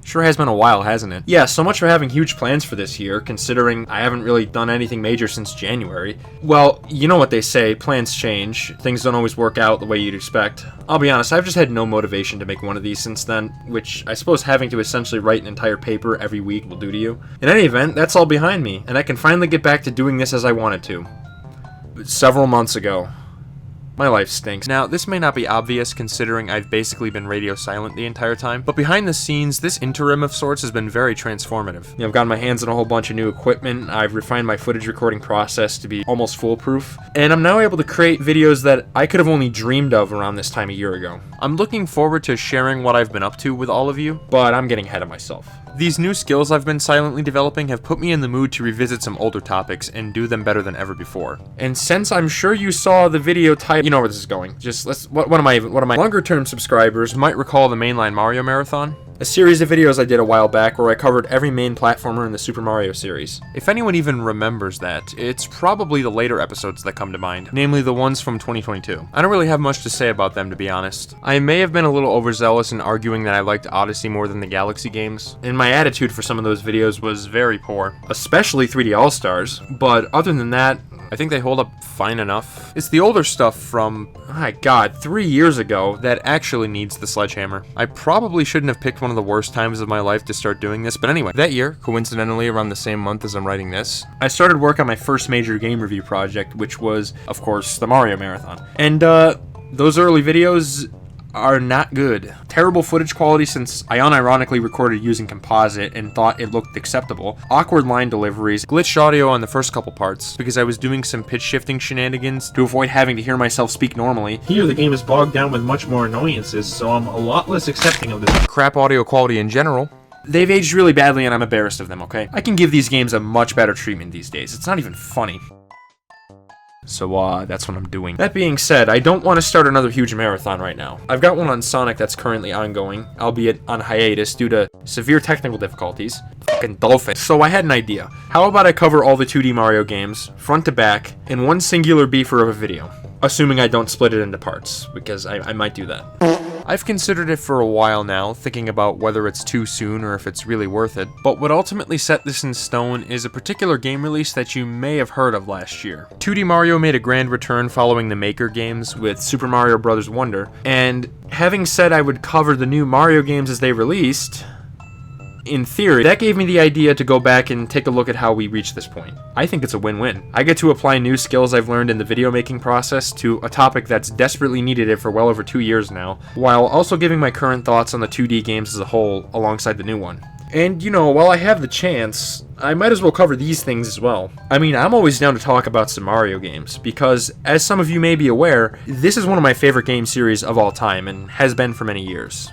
Sure has been a while, hasn't it? Yeah, so much for having huge plans for this year, considering I haven't really done anything major since January. Well, you know what they say, plans change. Things don't always work out the way you'd expect. I'll be honest, I've just had no motivation to make one of these since then, which I suppose having to essentially write an entire paper every week will do to you. In any event, that's all behind me, and I can finally get back to doing this as I wanted to. Several months ago. My life stinks. Now, this may not be obvious considering I've basically been radio silent the entire time, but behind the scenes, this interim of sorts has been very transformative. I've gotten my hands on a whole bunch of new equipment, I've refined my footage recording process to be almost foolproof, and I'm now able to create videos that I could have only dreamed of around this time a year ago. I'm looking forward to sharing what I've been up to with all of you, but I'm getting ahead of myself. These new skills I've been silently developing have put me in the mood to revisit some older topics and do them better than ever before. And since I'm sure you saw the video title, you know where this is going. One of my longer term subscribers might recall the Mainline Mario Marathon, a series of videos I did a while back where I covered every main platformer in the Super Mario series. If anyone even remembers that, it's probably the later episodes that come to mind, namely the ones from 2022. I don't really have much to say about them, to be honest. I may have been a little overzealous in arguing that I liked Odyssey more than the Galaxy games, and my attitude for some of those videos was very poor, especially 3D All-Stars, but other than that, I think they hold up fine enough. It's the older stuff from, my god, 3 years ago that actually needs the sledgehammer. I probably shouldn't have picked one of the worst times of my life to start doing this, but anyway, that year, coincidentally around the same month as I'm writing this, I started work on my first major game review project, which was, of course, the Mario Marathon. And, those early videos are not good. Terrible footage quality since I unironically recorded using composite and thought it looked acceptable. Awkward line deliveries. Glitched audio on the first couple parts because I was doing some pitch shifting shenanigans to avoid having to hear myself speak normally. Here the game is bogged down with much more annoyances, so I'm a lot less accepting of this. Crap audio quality in general. They've aged really badly and I'm embarrassed of them, okay? I can give these games a much better treatment these days. It's not even funny. So, that's what I'm doing. That being said, I don't want to start another huge marathon right now. I've got one on Sonic that's currently ongoing, albeit on hiatus due to severe technical difficulties. Fucking dolphin. So I had an idea. How about I cover all the 2D Mario games, front to back, in one singular beefer of a video? Assuming I don't split it into parts, because I might do that. I've considered it for a while now, thinking about whether it's too soon or if it's really worth it, but what ultimately set this in stone is a particular game release that you may have heard of last year. 2D Mario made a grand return following the Maker games with Super Mario Bros. Wonder, and having said I would cover the new Mario games as they released, in theory, that gave me the idea to go back and take a look at how we reached this point. I think it's a win-win. I get to apply new skills I've learned in the video making process to a topic that's desperately needed it for well over 2 years now, while also giving my current thoughts on the 2D games as a whole alongside the new one. And, you know, while I have the chance, I might as well cover these things as well. I mean, I'm always down to talk about some Mario games, because, as some of you may be aware, this is one of my favorite game series of all time, and has been for many years.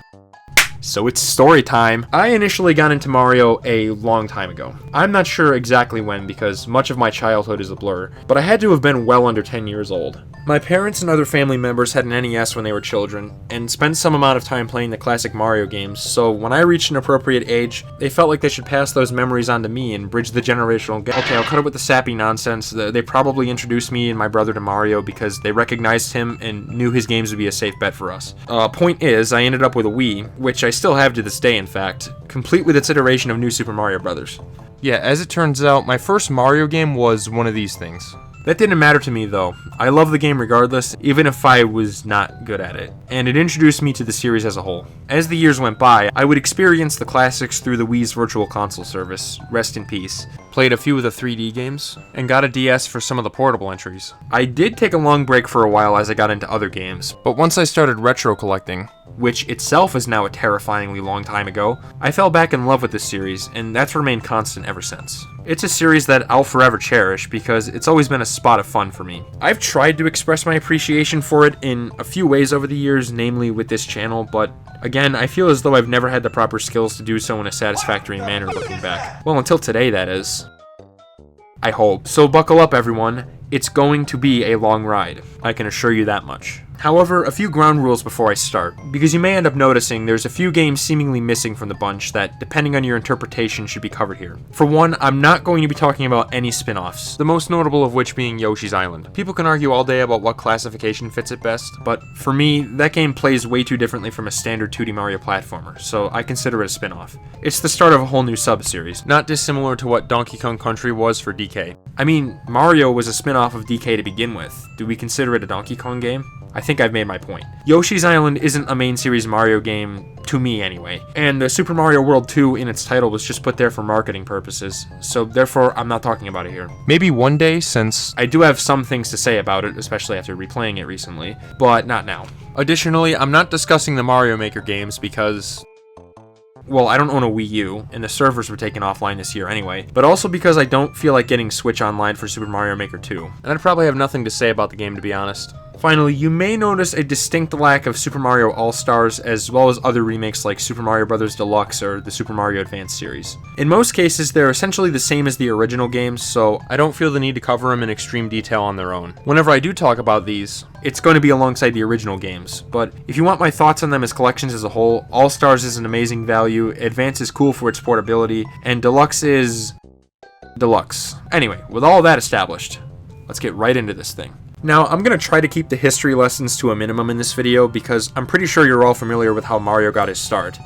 So it's story time. I initially got into Mario a long time ago. I'm not sure exactly when because much of my childhood is a blur, but I had to have been well under 10 years old. My parents and other family members had an NES when they were children, and spent some amount of time playing the classic Mario games, so when I reached an appropriate age, they felt like they should pass those memories on to me and bridge the generational gap. Okay, I'll cut it with the sappy nonsense. They probably introduced me and my brother to Mario because they recognized him and knew his games would be a safe bet for us. Point is, I ended up with a Wii, which I still have to this day, in fact, complete with its iteration of New Super Mario Bros. Yeah, as it turns out, my first Mario game was one of these things. That didn't matter to me though. I love the game regardless, even if I was not good at it, and it introduced me to the series as a whole. As the years went by, I would experience the classics through the Wii's Virtual Console service, rest in peace, played a few of the 3D games, and got a DS for some of the portable entries. I did take a long break for a while as I got into other games, but once I started retro collecting, which itself is now a terrifyingly long time ago, I fell back in love with this series, and that's remained constant ever since. It's a series that I'll forever cherish because it's always been a spot of fun for me. I've tried to express my appreciation for it in a few ways over the years, namely with this channel, but again, I feel as though I've never had the proper skills to do so in a satisfactory manner looking back. Well, until today, that is. I hope. So buckle up, everyone. It's going to be a long ride. I can assure you that much. However, a few ground rules before I start, because you may end up noticing there's a few games seemingly missing from the bunch that, depending on your interpretation, should be covered here. For one, I'm not going to be talking about any spin-offs, the most notable of which being Yoshi's Island. People can argue all day about what classification fits it best, but for me, that game plays way too differently from a standard 2D Mario platformer, so I consider it a spin-off. It's the start of a whole new sub-series, not dissimilar to what Donkey Kong Country was for DK. I mean, Mario was a spin-off of DK to begin with. Do we consider it a Donkey Kong game? I think I've made my point. Yoshi's Island isn't a main series Mario game, to me anyway, and the Super Mario World 2 in its title was just put there for marketing purposes, so therefore I'm not talking about it here. Maybe one day, since I do have some things to say about it, especially after replaying it recently, but not now. Additionally, I'm not discussing the Mario Maker games because, well, I don't own a Wii U, and the servers were taken offline this year anyway, but also because I don't feel like getting Switch Online for Super Mario Maker 2, and I'd probably have nothing to say about the game to be honest. Finally, you may notice a distinct lack of Super Mario All-Stars as well as other remakes like Super Mario Bros. Deluxe or the Super Mario Advance series. In most cases, they're essentially the same as the original games, so I don't feel the need to cover them in extreme detail on their own. Whenever I do talk about these, it's going to be alongside the original games, but if you want my thoughts on them as collections as a whole, All-Stars is an amazing value, Advance is cool for its portability, and Deluxe is Deluxe. Anyway, with all that established, let's get right into this thing. Now, I'm going to try to keep the history lessons to a minimum in this video because I'm pretty sure you're all familiar with how Mario got his start.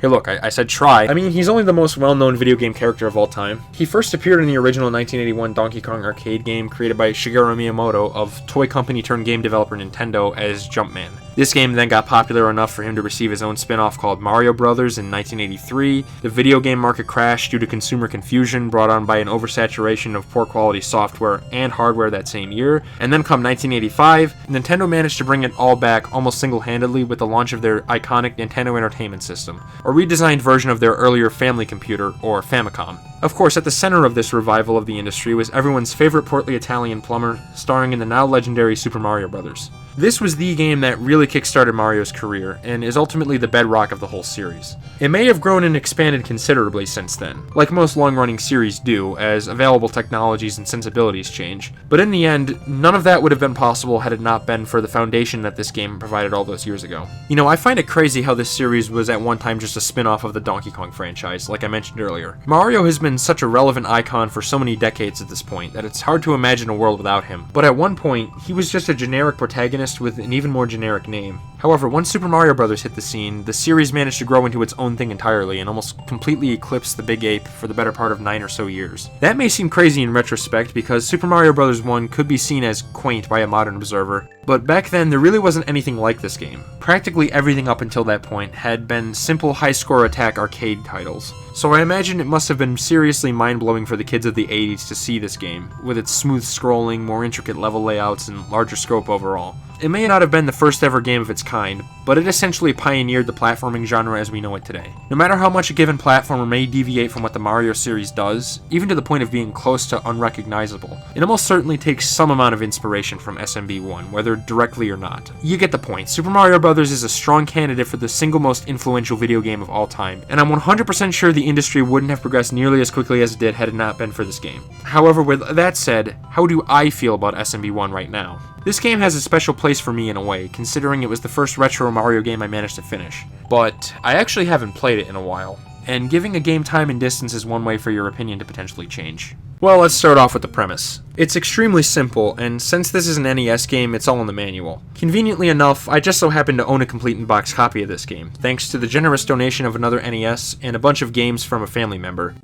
Hey look, I said try. I mean, he's only the most well-known video game character of all time. He first appeared in the original 1981 Donkey Kong arcade game created by Shigeru Miyamoto of toy company turned game developer Nintendo as Jumpman. This game then got popular enough for him to receive his own spin-off called Mario Bros. In 1983. The video game market crashed due to consumer confusion brought on by an oversaturation of poor quality software and hardware that same year. And then come 1985, Nintendo managed to bring it all back almost single-handedly with the launch of their iconic Nintendo Entertainment System, a redesigned version of their earlier family computer, or Famicom. Of course, at the center of this revival of the industry was everyone's favorite portly Italian plumber, starring in the now legendary Super Mario Bros. This was the game that really kickstarted Mario's career, and is ultimately the bedrock of the whole series. It may have grown and expanded considerably since then, like most long-running series do, as available technologies and sensibilities change, but in the end, none of that would have been possible had it not been for the foundation that this game provided all those years ago. You know, I find it crazy how this series was at one time just a spin-off of the Donkey Kong franchise, like I mentioned earlier. Mario has been such a relevant icon for so many decades at this point that it's hard to imagine a world without him, but at one point, he was just a generic protagonist with an even more generic name. However, once Super Mario Bros. Hit the scene, the series managed to grow into its own thing entirely and almost completely eclipsed the Big Ape for the better part of 9 or so years. That may seem crazy in retrospect because Super Mario Bros. 1 could be seen as quaint by a modern observer, but back then there really wasn't anything like this game. Practically everything up until that point had been simple high-score attack arcade titles. So I imagine it must have been seriously mind-blowing for the kids of the 80s to see this game, with its smooth scrolling, more intricate level layouts, and larger scope overall. It may not have been the first ever game of its kind, but it essentially pioneered the platforming genre as we know it today. No matter how much a given platformer may deviate from what the Mario series does, even to the point of being close to unrecognizable, it almost certainly takes some amount of inspiration from SMB1, whether directly or not. You get the point. Super Mario Bros. Is a strong candidate for the single most influential video game of all time, and I'm 100% sure the industry wouldn't have progressed nearly as quickly as it did had it not been for this game. However, with that said, how do I feel about SMB1 right now? This game has a special place for me in a way, considering it was the first retro Mario game I managed to finish. But I actually haven't played it in a while, and giving a game time and distance is one way for your opinion to potentially change. Well, let's start off with the premise. It's extremely simple, and since this is an NES game, it's all in the manual. Conveniently enough, I just so happen to own a complete in-box copy of this game, thanks to the generous donation of another NES and a bunch of games from a family member.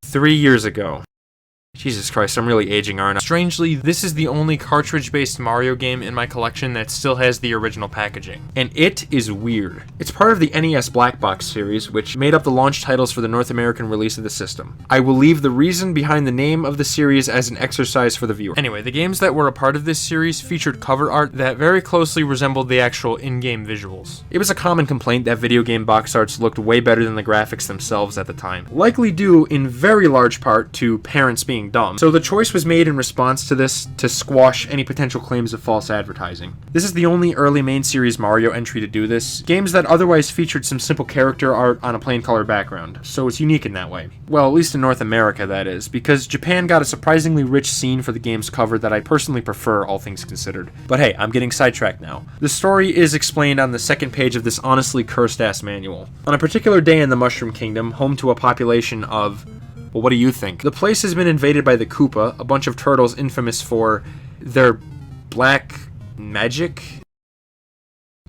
3 years ago. Jesus Christ, I'm really aging, aren't I? Strangely, this is the only cartridge-based Mario game in my collection that still has the original packaging. And it is weird. It's part of the NES Black Box series, which made up the launch titles for the North American release of the system. I will leave the reason behind the name of the series as an exercise for the viewer. Anyway, the games that were a part of this series featured cover art that very closely resembled the actual in-game visuals. It was a common complaint that video game box arts looked way better than the graphics themselves at the time, likely due in very large part to parents being something dumb. So the choice was made in response to this to squash any potential claims of false advertising. This is the only early main series Mario entry to do this. Games that otherwise featured some simple character art on a plain color background, so it's unique in that way. Well, at least in North America, that is, because Japan got a surprisingly rich scene for the game's cover that I personally prefer, all things considered. But hey, I'm getting sidetracked now. The story is explained on the second page of this honestly cursed-ass manual. On a particular day in the Mushroom Kingdom, home to a population of... well, what do you think? The place has been invaded by the Koopa, a bunch of turtles infamous for their black magic?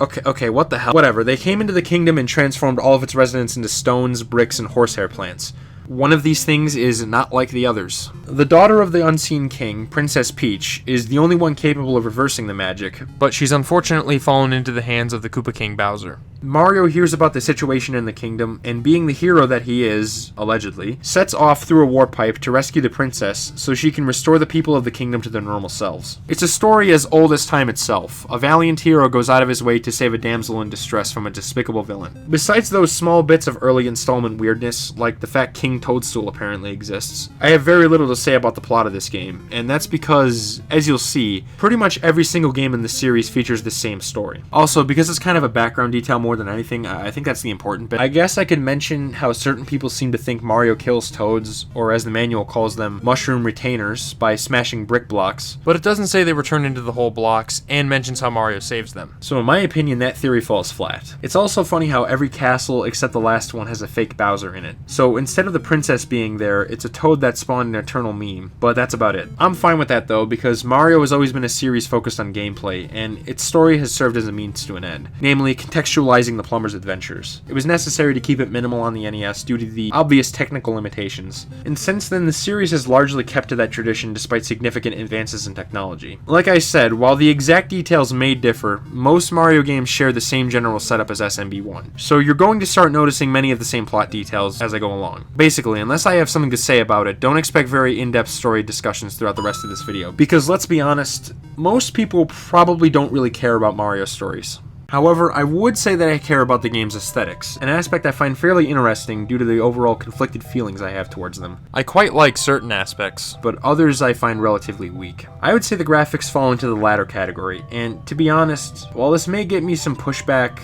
Okay, what the hell? Whatever, they came into the kingdom and transformed all of its residents into stones, bricks, and horsehair plants. One of these things is not like the others. The daughter of the Unseen King, Princess Peach, is the only one capable of reversing the magic, but she's unfortunately fallen into the hands of the Koopa King Bowser. Mario hears about the situation in the kingdom, and being the hero that he is, allegedly, sets off through a warp pipe to rescue the princess so she can restore the people of the kingdom to their normal selves. It's a story as old as time itself. A valiant hero goes out of his way to save a damsel in distress from a despicable villain. Besides those small bits of early installment weirdness, like the fact King Toadstool apparently exists, I have very little to say about the plot of this game, and that's because, as you'll see, pretty much every single game in the series features the same story. Also, because it's kind of a background detail more than anything, I think that's the important bit. I guess I could mention how certain people seem to think Mario kills toads, or as the manual calls them, mushroom retainers, by smashing brick blocks, but it doesn't say they return into the whole blocks, and mentions how Mario saves them. So in my opinion, that theory falls flat. It's also funny how every castle except the last one has a fake Bowser in it. So instead of the princess being there, it's a toad that spawned an eternal meme, but that's about it. I'm fine with that though, because Mario has always been a series focused on gameplay, and its story has served as a means to an end, namely contextualizing the plumber's adventures. It was necessary to keep it minimal on the NES due to the obvious technical limitations, and since then the series has largely kept to that tradition despite significant advances in technology. Like I said, while the exact details may differ, most Mario games share the same general setup as SMB1, so you're going to start noticing many of the same plot details as I go along. Basically, unless I have something to say about it, don't expect very in-depth story discussions throughout the rest of this video, because let's be honest, most people probably don't really care about Mario stories. However, I would say that I care about the game's aesthetics, an aspect I find fairly interesting due to the overall conflicted feelings I have towards them. I quite like certain aspects, but others I find relatively weak. I would say the graphics fall into the latter category, and to be honest, while this may get me some pushback,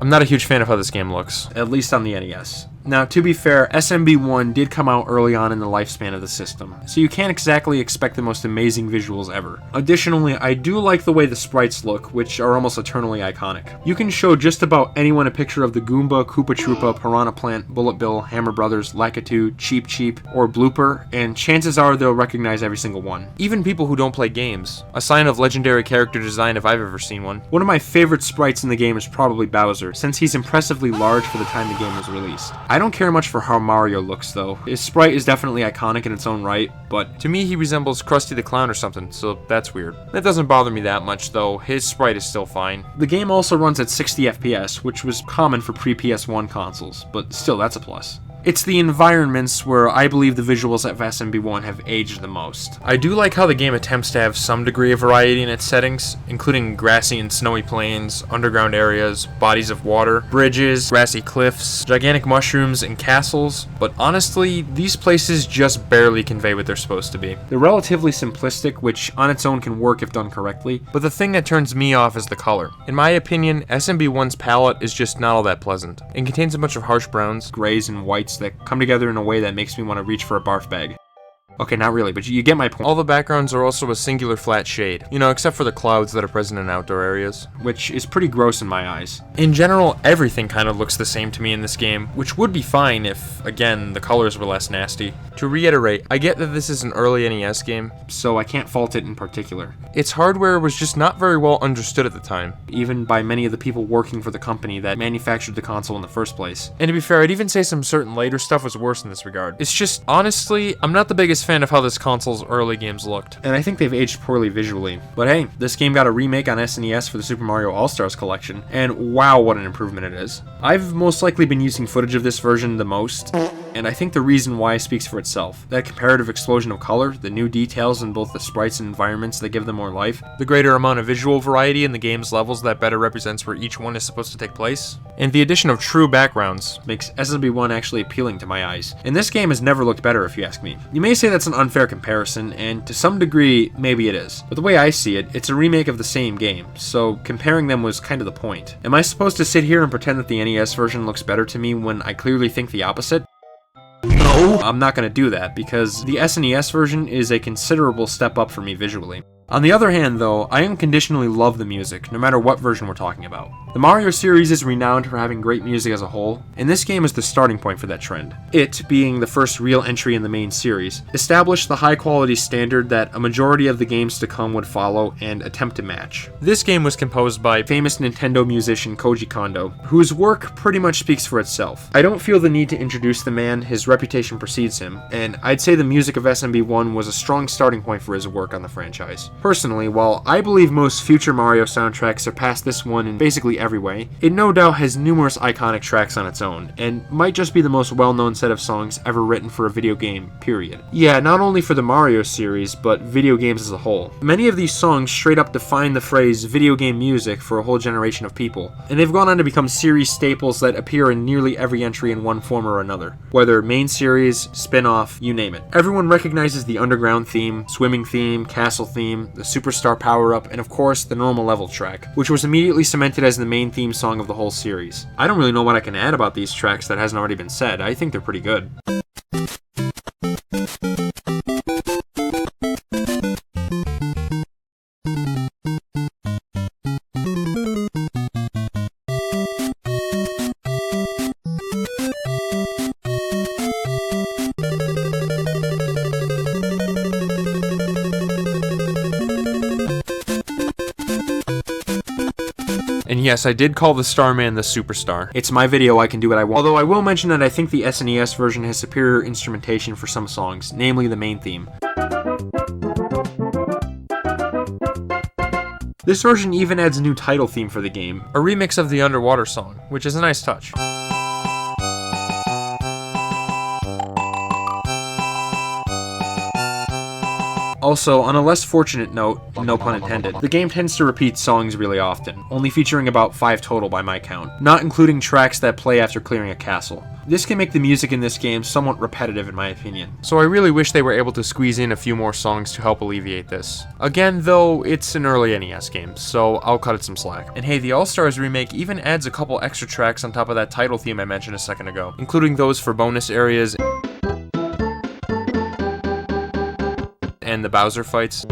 I'm not a huge fan of how this game looks, at least on the NES. Now, to be fair, SMB1 did come out early on in the lifespan of the system, so you can't exactly expect the most amazing visuals ever. Additionally, I do like the way the sprites look, which are almost eternally iconic. You can show just about anyone a picture of the Goomba, Koopa Troopa, Piranha Plant, Bullet Bill, Hammer Brothers, Lakitu, Cheep Cheep, or Blooper, and chances are they'll recognize every single one. Even people who don't play games. A sign of legendary character design if I've ever seen one. One of my favorite sprites in the game is probably Bowser, since he's impressively large for the time the game was released. I don't care much for how Mario looks though. His sprite is definitely iconic in its own right, but to me he resembles Krusty the Clown or something, so that's weird. That doesn't bother me that much though, his sprite is still fine. The game also runs at 60 FPS, which was common for pre-PS1 consoles, but still that's a plus. It's the environments where I believe the visuals of SMB1 have aged the most. I do like how the game attempts to have some degree of variety in its settings, including grassy and snowy plains, underground areas, bodies of water, bridges, grassy cliffs, gigantic mushrooms, and castles, but honestly, these places just barely convey what they're supposed to be. They're relatively simplistic, which on its own can work if done correctly, but the thing that turns me off is the color. In my opinion, SMB1's palette is just not all that pleasant. It contains a bunch of harsh browns, grays, and whites that come together in a way that makes me want to reach for a barf bag. Okay, not really, but you get my point. All the backgrounds are also a singular flat shade, you know, except for the clouds that are present in outdoor areas, which is pretty gross in my eyes. In general, everything kind of looks the same to me in this game, which would be fine if, again, the colors were less nasty. To reiterate, I get that this is an early NES game, so I can't fault it in particular. Its hardware was just not very well understood at the time, even by many of the people working for the company that manufactured the console in the first place. And to be fair, I'd even say some certain later stuff was worse in this regard. It's just, honestly, I'm not the biggest fan of how this console's early games looked, and I think they've aged poorly visually. But hey, this game got a remake on SNES for the Super Mario All-Stars collection, and wow, what an improvement it is. I've most likely been using footage of this version the most, and I think the reason why speaks for itself. That comparative explosion of color, the new details in both the sprites and environments that give them more life, the greater amount of visual variety in the game's levels that better represents where each one is supposed to take place, and the addition of true backgrounds makes SMB1 actually appealing to my eyes. And this game has never looked better, if you ask me. You may say that's an unfair comparison, and to some degree, maybe it is. But the way I see it, it's a remake of the same game, so comparing them was kind of the point. Am I supposed to sit here and pretend that the NES version looks better to me when I clearly think the opposite? No! I'm not going to do that, because the SNES version is a considerable step up for me visually. On the other hand, though, I unconditionally love the music, no matter what version we're talking about. The Mario series is renowned for having great music as a whole, and this game is the starting point for that trend. It, being the first real entry in the main series, established the high-quality standard that a majority of the games to come would follow and attempt to match. This game was composed by famous Nintendo musician Koji Kondo, whose work pretty much speaks for itself. I don't feel the need to introduce the man, his reputation precedes him, and I'd say the music of SMB1 was a strong starting point for his work on the franchise. Personally, while I believe most future Mario soundtracks surpass this one in basically every way, it no doubt has numerous iconic tracks on its own, and might just be the most well-known set of songs ever written for a video game, period. Yeah, not only for the Mario series, but video games as a whole. Many of these songs straight up define the phrase video game music for a whole generation of people, and they've gone on to become series staples that appear in nearly every entry in one form or another, whether main series, spin-off, you name it. Everyone recognizes the underground theme, swimming theme, castle theme, the superstar power-up, and of course the normal level track, which was immediately cemented as the main theme song of the whole series. I don't really know what I can add about these tracks that hasn't already been said. I think they're pretty good. And yes, I did call the Starman the Superstar. It's my video, I can do what I want. Although I will mention that I think the SNES version has superior instrumentation for some songs, namely the main theme. This version even adds a new title theme for the game, a remix of the Underwater song, which is a nice touch. Also, on a less fortunate note, no pun intended, the game tends to repeat songs really often, only featuring about 5 total by my count, not including tracks that play after clearing a castle. This can make the music in this game somewhat repetitive in my opinion, so I really wish they were able to squeeze in a few more songs to help alleviate this. Again though, it's an early NES game, so I'll cut it some slack. And hey, the All-Stars remake even adds a couple extra tracks on top of that title theme I mentioned a second ago, including those for bonus areas and the Bowser fights.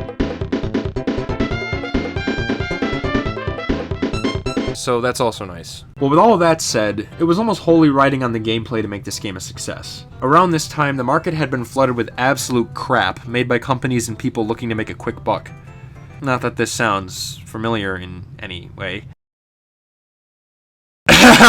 So that's also nice. Well, with all of that said, it was almost wholly riding on the gameplay to make this game a success. Around this time, the market had been flooded with absolute crap made by companies and people looking to make a quick buck. Not that this sounds familiar in any way.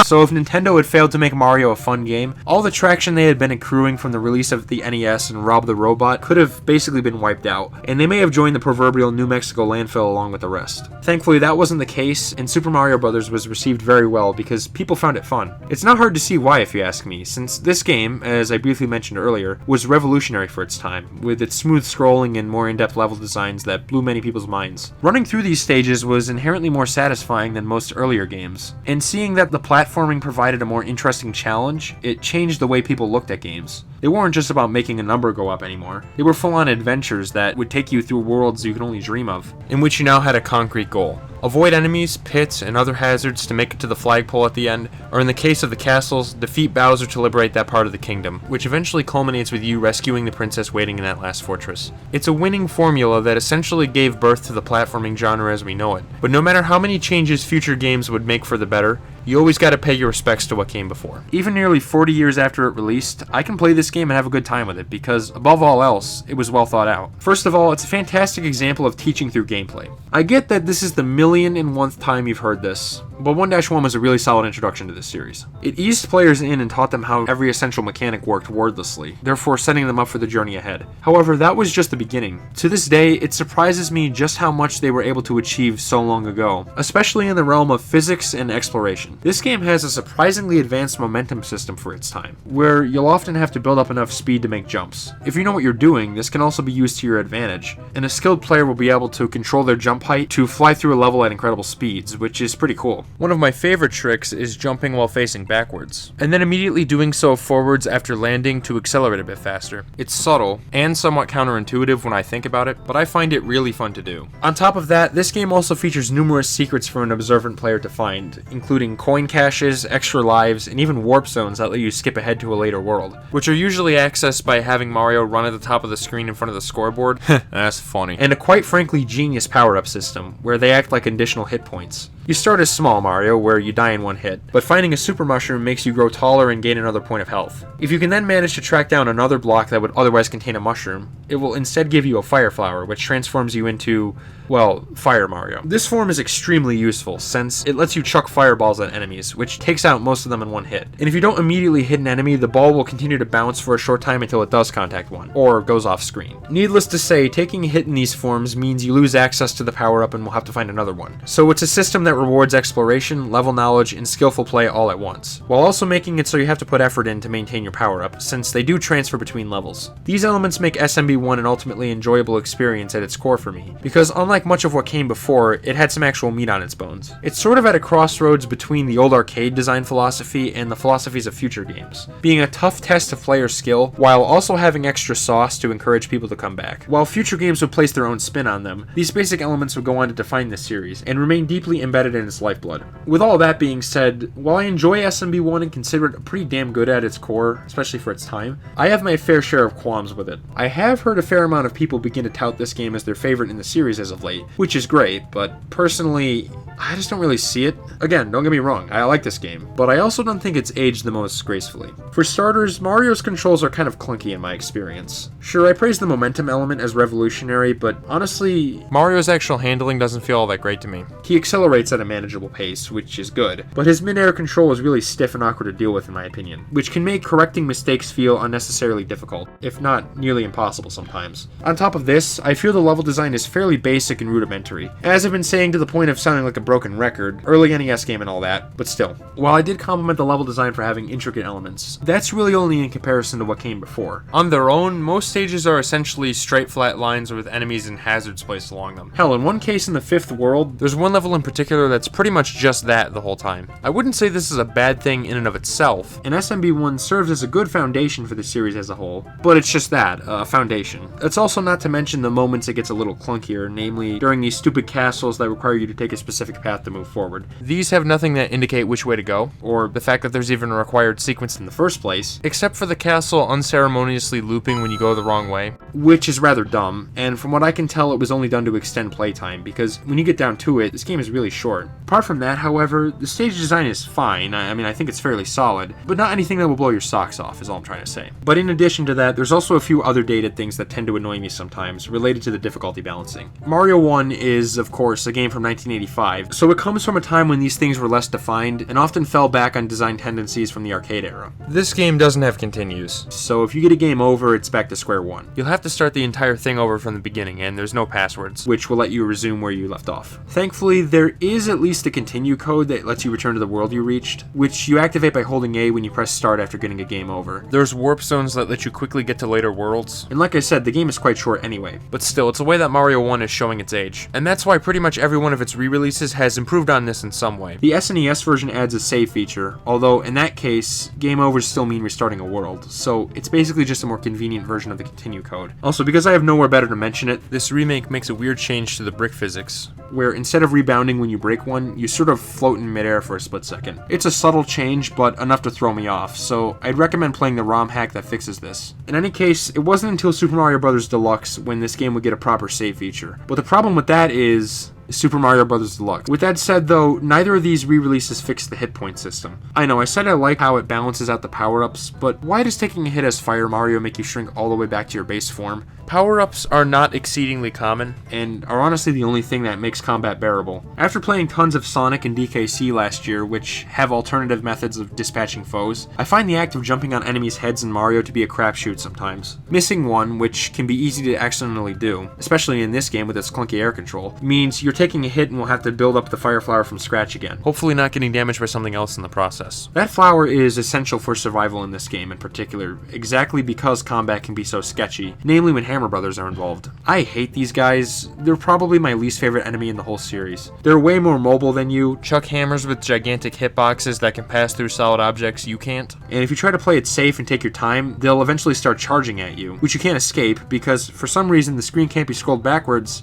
So if Nintendo had failed to make Mario a fun game, all the traction they had been accruing from the release of the NES and Rob the Robot could have basically been wiped out, and they may have joined the proverbial New Mexico landfill along with the rest. Thankfully that wasn't the case, and Super Mario Bros. Was received very well because people found it fun. It's not hard to see why if you ask me, since this game, as I briefly mentioned earlier, was revolutionary for its time, with its smooth scrolling and more in-depth level designs that blew many people's minds. Running through these stages was inherently more satisfying than most earlier games, and seeing that the platforming provided a more interesting challenge, it changed the way people looked at games. They weren't just about making a number go up anymore. They were full-on adventures that would take you through worlds you could only dream of, in which you now had a concrete goal. Avoid enemies, pits, and other hazards to make it to the flagpole at the end, or in the case of the castles, defeat Bowser to liberate that part of the kingdom, which eventually culminates with you rescuing the princess waiting in that last fortress. It's a winning formula that essentially gave birth to the platforming genre as we know it, but no matter how many changes future games would make for the better, you always gotta pay your respects to what came before. Even nearly 40 years after it released, I can play this game and have a good time with it because, above all else, it was well thought out. First of all, it's a fantastic example of teaching through gameplay. I get that this is the 1,000,000,000th time you've heard this, but 1-1 was a really solid introduction to this series. It eased players in and taught them how every essential mechanic worked wordlessly, therefore setting them up for the journey ahead. However, that was just the beginning. To this day, it surprises me just how much they were able to achieve so long ago, especially in the realm of physics and exploration. alone. This game has a surprisingly advanced momentum system for its time, where you'll often have to build up enough speed to make jumps. If you know what you're doing, this can also be used to your advantage, and a skilled player will be able to control their jump height to fly through a level at incredible speeds, which is pretty cool. One of my favorite tricks is jumping while facing backwards, and then immediately doing so forwards after landing to accelerate a bit faster. It's subtle, and somewhat counterintuitive when I think about it, but I find it really fun to do. On top of that, this game also features numerous secrets for an observant player to find, including coin caches, extra lives, and even warp zones that let you skip ahead to a later world, which are usually accessed by having Mario run at the top of the screen in front of the scoreboard. That's funny. And a quite frankly genius power-up system, where they act like additional hit points. You start as small Mario, where you die in one hit, but finding a super mushroom makes you grow taller and gain another point of health. If you can then manage to track down another block that would otherwise contain a mushroom, it will instead give you a fire flower, which transforms you into, well, Fire Mario. This form is extremely useful, since it lets you chuck fireballs at enemies, which takes out most of them in one hit. And if you don't immediately hit an enemy, the ball will continue to bounce for a short time until it does contact one, or goes off screen. Needless to say, taking a hit in these forms means you lose access to the power-up and will have to find another one. So it's a system that rewards exploration, level knowledge, and skillful play all at once, while also making it so you have to put effort in to maintain your power-up, since they do transfer between levels. These elements make SMB1 an ultimately enjoyable experience at its core for me, because unlike much of what came before, it had some actual meat on its bones. It's sort of at a crossroads between the old arcade design philosophy and the philosophies of future games, being a tough test of player skill, while also having extra sauce to encourage people to come back. While future games would place their own spin on them, these basic elements would go on to define this series, and remain deeply embedded in its lifeblood. With all that being said, while I enjoy SMB1 and consider it pretty damn good at its core, especially for its time, I have my fair share of qualms with it. I have heard a fair amount of people begin to tout this game as their favorite in the series as of late, which is great, but personally, I just don't really see it. Again, don't get me wrong, I like this game, but I also don't think it's aged the most gracefully. For starters, Mario's controls are kind of clunky in my experience. Sure, I praise the momentum element as revolutionary, but honestly, Mario's actual handling doesn't feel all that great to me. He accelerates at a manageable pace, which is good, but his mid-air control is really stiff and awkward to deal with in my opinion, which can make correcting mistakes feel unnecessarily difficult, if not nearly impossible sometimes. On top of this, I feel the level design is fairly basic and rudimentary, as I've been saying to the point of sounding like a broken record, early NES game and all that, but still. While I did compliment the level design for having intricate elements, that's really only in comparison to what came before. On their own, most stages are essentially straight flat lines with enemies and hazards placed along them. Hell, in one case in the fifth world, There's one level in particular that's pretty much just that the whole time. I wouldn't say this is a bad thing in and of itself. and SMB1 serves as a good foundation for the series as a whole, but it's just that, a foundation. It's also not to mention the moments it gets a little clunkier, namely during these stupid castles that require you to take a specific path to move forward. These have nothing that indicate which way to go, or the fact that there's even a required sequence In the first place, except for the castle unceremoniously looping when you go the wrong way. which is rather dumb, and from what I can tell it was only done to extend playtime, because when you get down to it, this game is really short. Apart from that, however, the stage design is fine. I mean, I think it's fairly solid, but not anything that will blow your socks off, is all I'm trying to say. But in addition to that, there's also a few other dated things that tend to annoy me sometimes, related to the difficulty balancing. Mario 1 is, of course, a game from 1985, so it comes from a time when these things were less defined, and often fell back on design tendencies from the arcade era. This game doesn't have continues. So if you get a game over, it's back to square one, You'll have to start the entire thing over from the beginning, and there's no passwords. which will let you resume where you left off. Thankfully, there is at least a continue code that lets you return to the world you reached, which you activate by holding A when you press start after getting a game over. There's warp zones that let you quickly get to later worlds. And like I said, the game is quite short anyway. But still, it's a way that Mario 1 is showing its age. And that's why pretty much every one of its re-releases has improved on this in some way. The SNES version adds a save feature, although in that case, game overs still mean restarting a world, so it's basically just a more convenient version of the continue code. Also, because I have nowhere better to mention it, This remake makes a weird change to the brick physics. where instead of rebounding when you break one, you sort of float in midair for a split second. It's a subtle change, but enough to throw me off, so I'd recommend playing the ROM hack that fixes this. In any case, it wasn't until Super Mario Bros. Deluxe when this game would get a proper save feature. But the problem with that is Super Mario Bros. Deluxe. With that said though, neither of these re-releases fixed the hit point system. I know, I said I like how it balances out the power-ups, but why does taking a hit as Fire Mario make you shrink all the way back to your base form? Power-ups are not exceedingly common. And are honestly the only thing that makes combat bearable. After playing tons of Sonic and DKC last year, which have alternative methods of dispatching foes, I find the act of jumping on enemies' heads in Mario to be a crapshoot sometimes. Missing one, which can be easy to accidentally do, especially in this game with its clunky air control, means you're taking a hit and will have to build up the fire flower from scratch again. Hopefully not getting damaged by something else in the process. That flower is essential for survival in this game in particular, exactly because combat can be so sketchy, namely when Hammer Brothers are involved. I hate these guys. They're probably my least favorite enemy in the whole series. They're way more mobile than you, Chuck hammers with gigantic hitboxes that can pass through solid objects you can't. and if you try to play it safe and take your time, they'll eventually start charging at you, which you can't escape because for some reason the screen can't be scrolled backwards.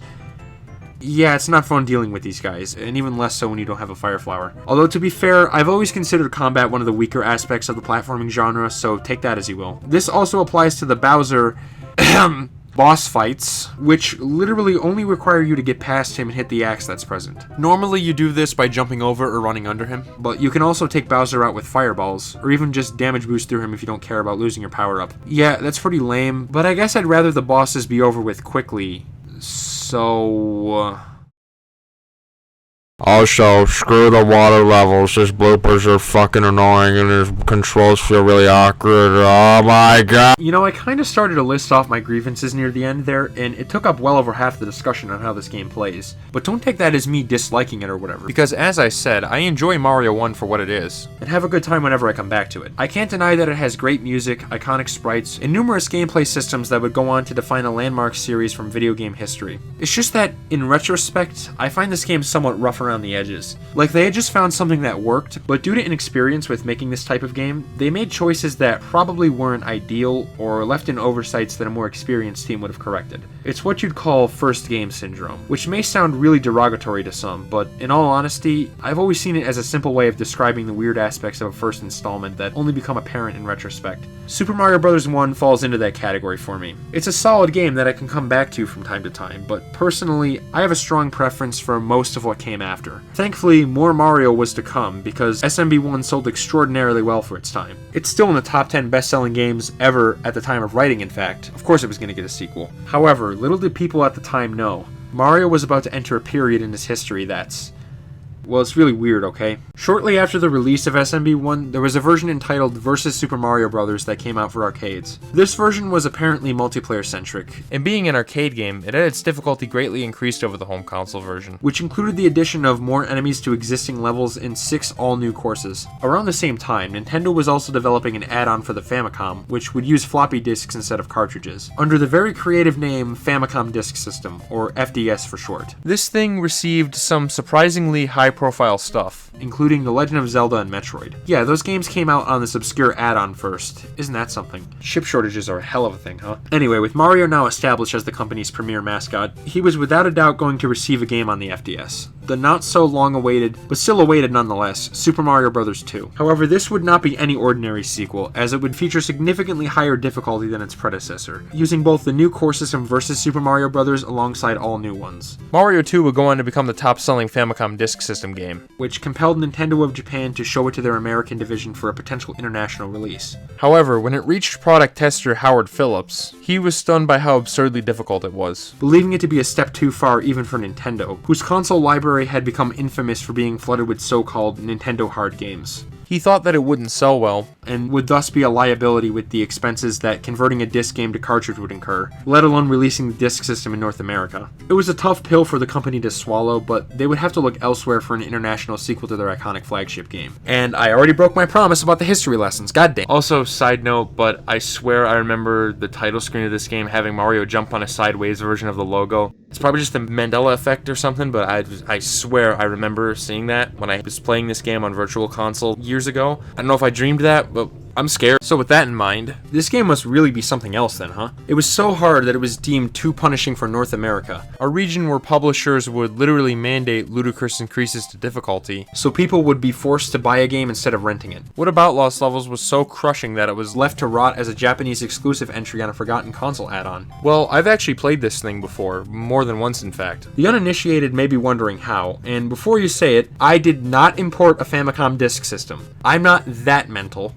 Yeah, it's not fun dealing with these guys, and even less so when you don't have a fire flower. Although, to be fair, I've always considered combat one of the weaker aspects of the platforming genre, so take that as you will. This also applies to the Bowser boss fights, which literally only require you to get past him and hit the axe that's present. Normally you do this by jumping over or running under him. But you can also take Bowser out with fireballs, or even just damage boost through him if you don't care about losing your power-up. Yeah, that's pretty lame, but I guess I'd rather the bosses be over with quickly. So... Also, screw the water levels. His bloopers are fucking annoying and his controls feel really awkward. Oh my god. You know, I kind of started to list off my grievances near the end there, and it took up well over half the discussion on how this game plays. But don't take that as me disliking it or whatever, Because as I said, I enjoy Mario 1 for what it is. and have a good time whenever I come back to it. I can't deny that it has great music, iconic sprites, and numerous gameplay systems that would go on to define a landmark series from video game history. It's just that, in retrospect, I find this game somewhat rough around the edges. Like they had just found something that worked, but due to inexperience with making this type of game, they made choices that probably weren't ideal or left in oversights that a more experienced team would have corrected. It's what you'd call first game syndrome, which may sound really derogatory to some, but in all honesty, I've always seen it as a simple way of describing the weird aspects of a first installment that only become apparent in retrospect. Super Mario Bros. 1 falls into that category for me. It's a solid game that I can come back to from time to time, but personally, I have a strong preference for most of what came after. Thankfully, more Mario was to come, because SMB1 sold extraordinarily well for its time. It's still in the top 10 best-selling games ever at the time of writing, in fact. Of course it was going to get a sequel. However, little did people at the time know, Mario was about to enter a period in his history that's... well, it's really weird, okay? Shortly after the release of SMB1, there was a version entitled Versus Super Mario Bros. That came out for arcades. This version was apparently multiplayer-centric, And being an arcade game, it had its difficulty greatly increased over the home console version. which included the addition of more enemies to existing levels and 6 all-new courses. Around the same time, Nintendo was also developing an add-on for the Famicom, which would use floppy disks instead of cartridges, under the very creative name Famicom Disk System, or FDS for short, This thing received some surprisingly high-profile stuff. including The Legend of Zelda and Metroid. Yeah, those games came out on this obscure add-on first. Isn't that something? Chip shortages are a hell of a thing, huh? Anyway, with Mario now established as the company's premier mascot, he was without a doubt going to receive a game on the FDS. The not so long awaited, but still awaited nonetheless, Super Mario Bros. 2. However, this would not be any ordinary sequel, as it would feature significantly higher difficulty than its predecessor, using both the new courses from Versus Super Mario Bros. Alongside all new ones, Mario 2 would go on to become the top-selling Famicom Disk System game. which compelled Nintendo of Japan to show it to their American division for a potential international release. However, when it reached product tester Howard Phillips, he was stunned by how absurdly difficult it was. Believing it to be a step too far even for Nintendo, whose console library had become infamous for being flooded with so-called Nintendo hard games, He thought that it wouldn't sell well, and would thus be a liability with the expenses that converting a disc game to cartridge would incur, let alone releasing the disc system in North America. It was a tough pill for the company to swallow, but they would have to look elsewhere for an international sequel to their iconic flagship game. And I already broke my promise about the history lessons, goddamn. Also, side note, but I swear I remember the title screen of this game having Mario jump on a sideways version of the logo. It's probably just the Mandela effect or something, but I swear I remember seeing that when I was playing this game on Virtual Console years ago. I don't know if I dreamed that, but I'm scared. So with that in mind, this game must really be something else then, huh? It was so hard that it was deemed too punishing for North America, a region where publishers would literally mandate ludicrous increases to difficulty, so people would be forced to buy a game instead of renting it. What About Lost Levels was so crushing that it was Left to rot as a Japanese exclusive entry on a forgotten console add-on. Well, I've actually played this thing before, more than once in fact. The uninitiated may be wondering how, and before you say it, I did not import a Famicom Disk System. I'm not that mental.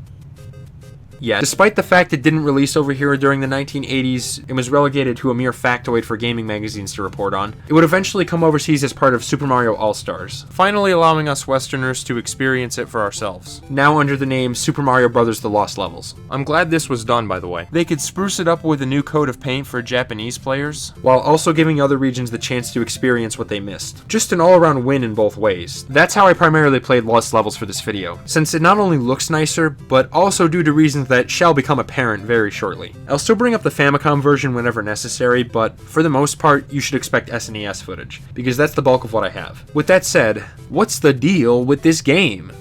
Yeah, despite the fact it didn't release over here during the 1980s and was relegated to a mere factoid for gaming magazines to report on, it would eventually come overseas as part of Super Mario All-Stars, finally allowing us Westerners to experience it for ourselves. now under the name Super Mario Bros. The Lost Levels. I'm glad this was done, by the way. They could spruce it up with a new coat of paint for Japanese players, while also giving other regions the chance to experience what they missed. Just an all-around win in both ways. That's how I primarily played Lost Levels for this video, since it not only looks nicer, but also due to reasons that shall become apparent very shortly. I'll still bring up the Famicom version whenever necessary, but for the most part, you should expect SNES footage, because that's the bulk of what I have. With that said, what's the deal with this game?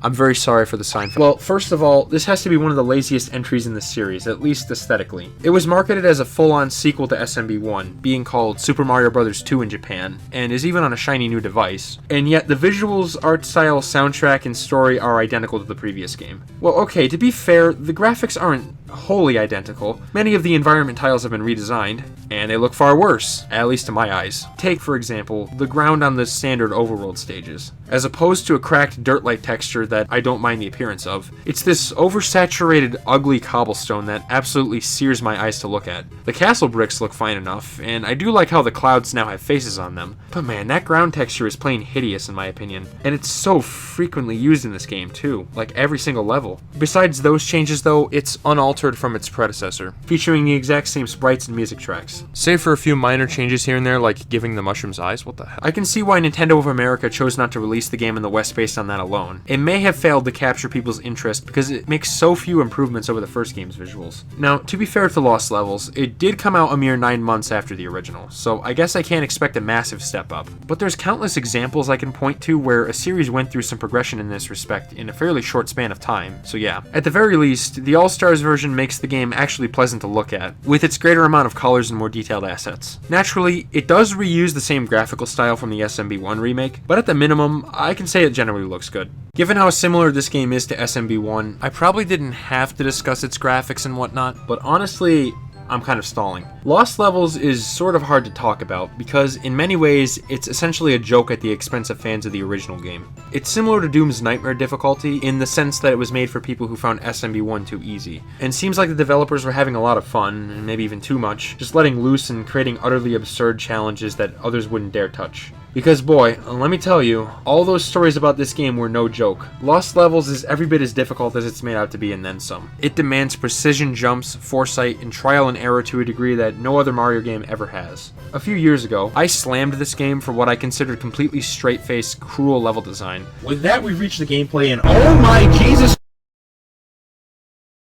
I'm very sorry for the Seinfeld. Well, first of all, this has to be one of the laziest entries in the series, at least aesthetically. It was marketed as a full-on sequel to SMB1, being called Super Mario Bros. 2 in Japan, and is even on a shiny new device. And yet, the visuals, art style, soundtrack, and story are identical to the previous game. Well, okay, to be fair, the graphics aren't wholly identical. Many of the environment tiles have been redesigned, and they look far worse, at least to my eyes. Take, for example, the ground on the standard overworld stages. As opposed to a cracked dirt-like texture that I don't mind the appearance of, it's this oversaturated, ugly cobblestone that absolutely sears my eyes to look at. The castle bricks look fine enough, and I do like how the clouds now have faces on them, but man, that ground texture is plain hideous in my opinion, and it's so frequently used in this game too, like every single level. Besides those changes though, it's unaltered from its predecessor, featuring the exact same sprites and music tracks. save for a few minor changes here and there, like giving the mushrooms eyes. What the hell? I can see why Nintendo of America chose not to release the game in the West based on that alone. It may have failed to capture people's interest because it makes so few improvements over the first game's visuals. Now, to be fair to Lost Levels, it did come out a mere 9 months after the original, so I guess I can't expect a massive step up. But there's countless examples I can point to where a series went through some progression in this respect in a fairly short span of time, so yeah. At the very least, the All-Stars version makes the game actually pleasant to look at, with its greater amount of colors and more detailed assets. Naturally, it does reuse the same graphical style from the SMB1 remake, but at the minimum, I can say it generally looks good. Given how similar this game is to SMB1, I probably didn't have to discuss its graphics and whatnot, but honestly, I'm kind of stalling. Lost Levels is sort of hard to talk about because in many ways it's essentially a joke at the expense of fans of the original game. It's similar to Doom's Nightmare difficulty in the sense that it was made for people who found SMB1 too easy, and seems like the developers were having a lot of fun, and maybe even too much, just letting loose and creating utterly absurd challenges that others wouldn't dare touch. Because boy, let me tell you, all those stories about this game were no joke. Lost Levels is every bit as difficult as it's made out to be and then some. It demands precision jumps, foresight, and trial and error to a degree that no other Mario game ever has. A few years ago, I slammed this game for what I considered completely straight-faced, cruel level design. With that, we've reached the gameplay, and oh my Jesus!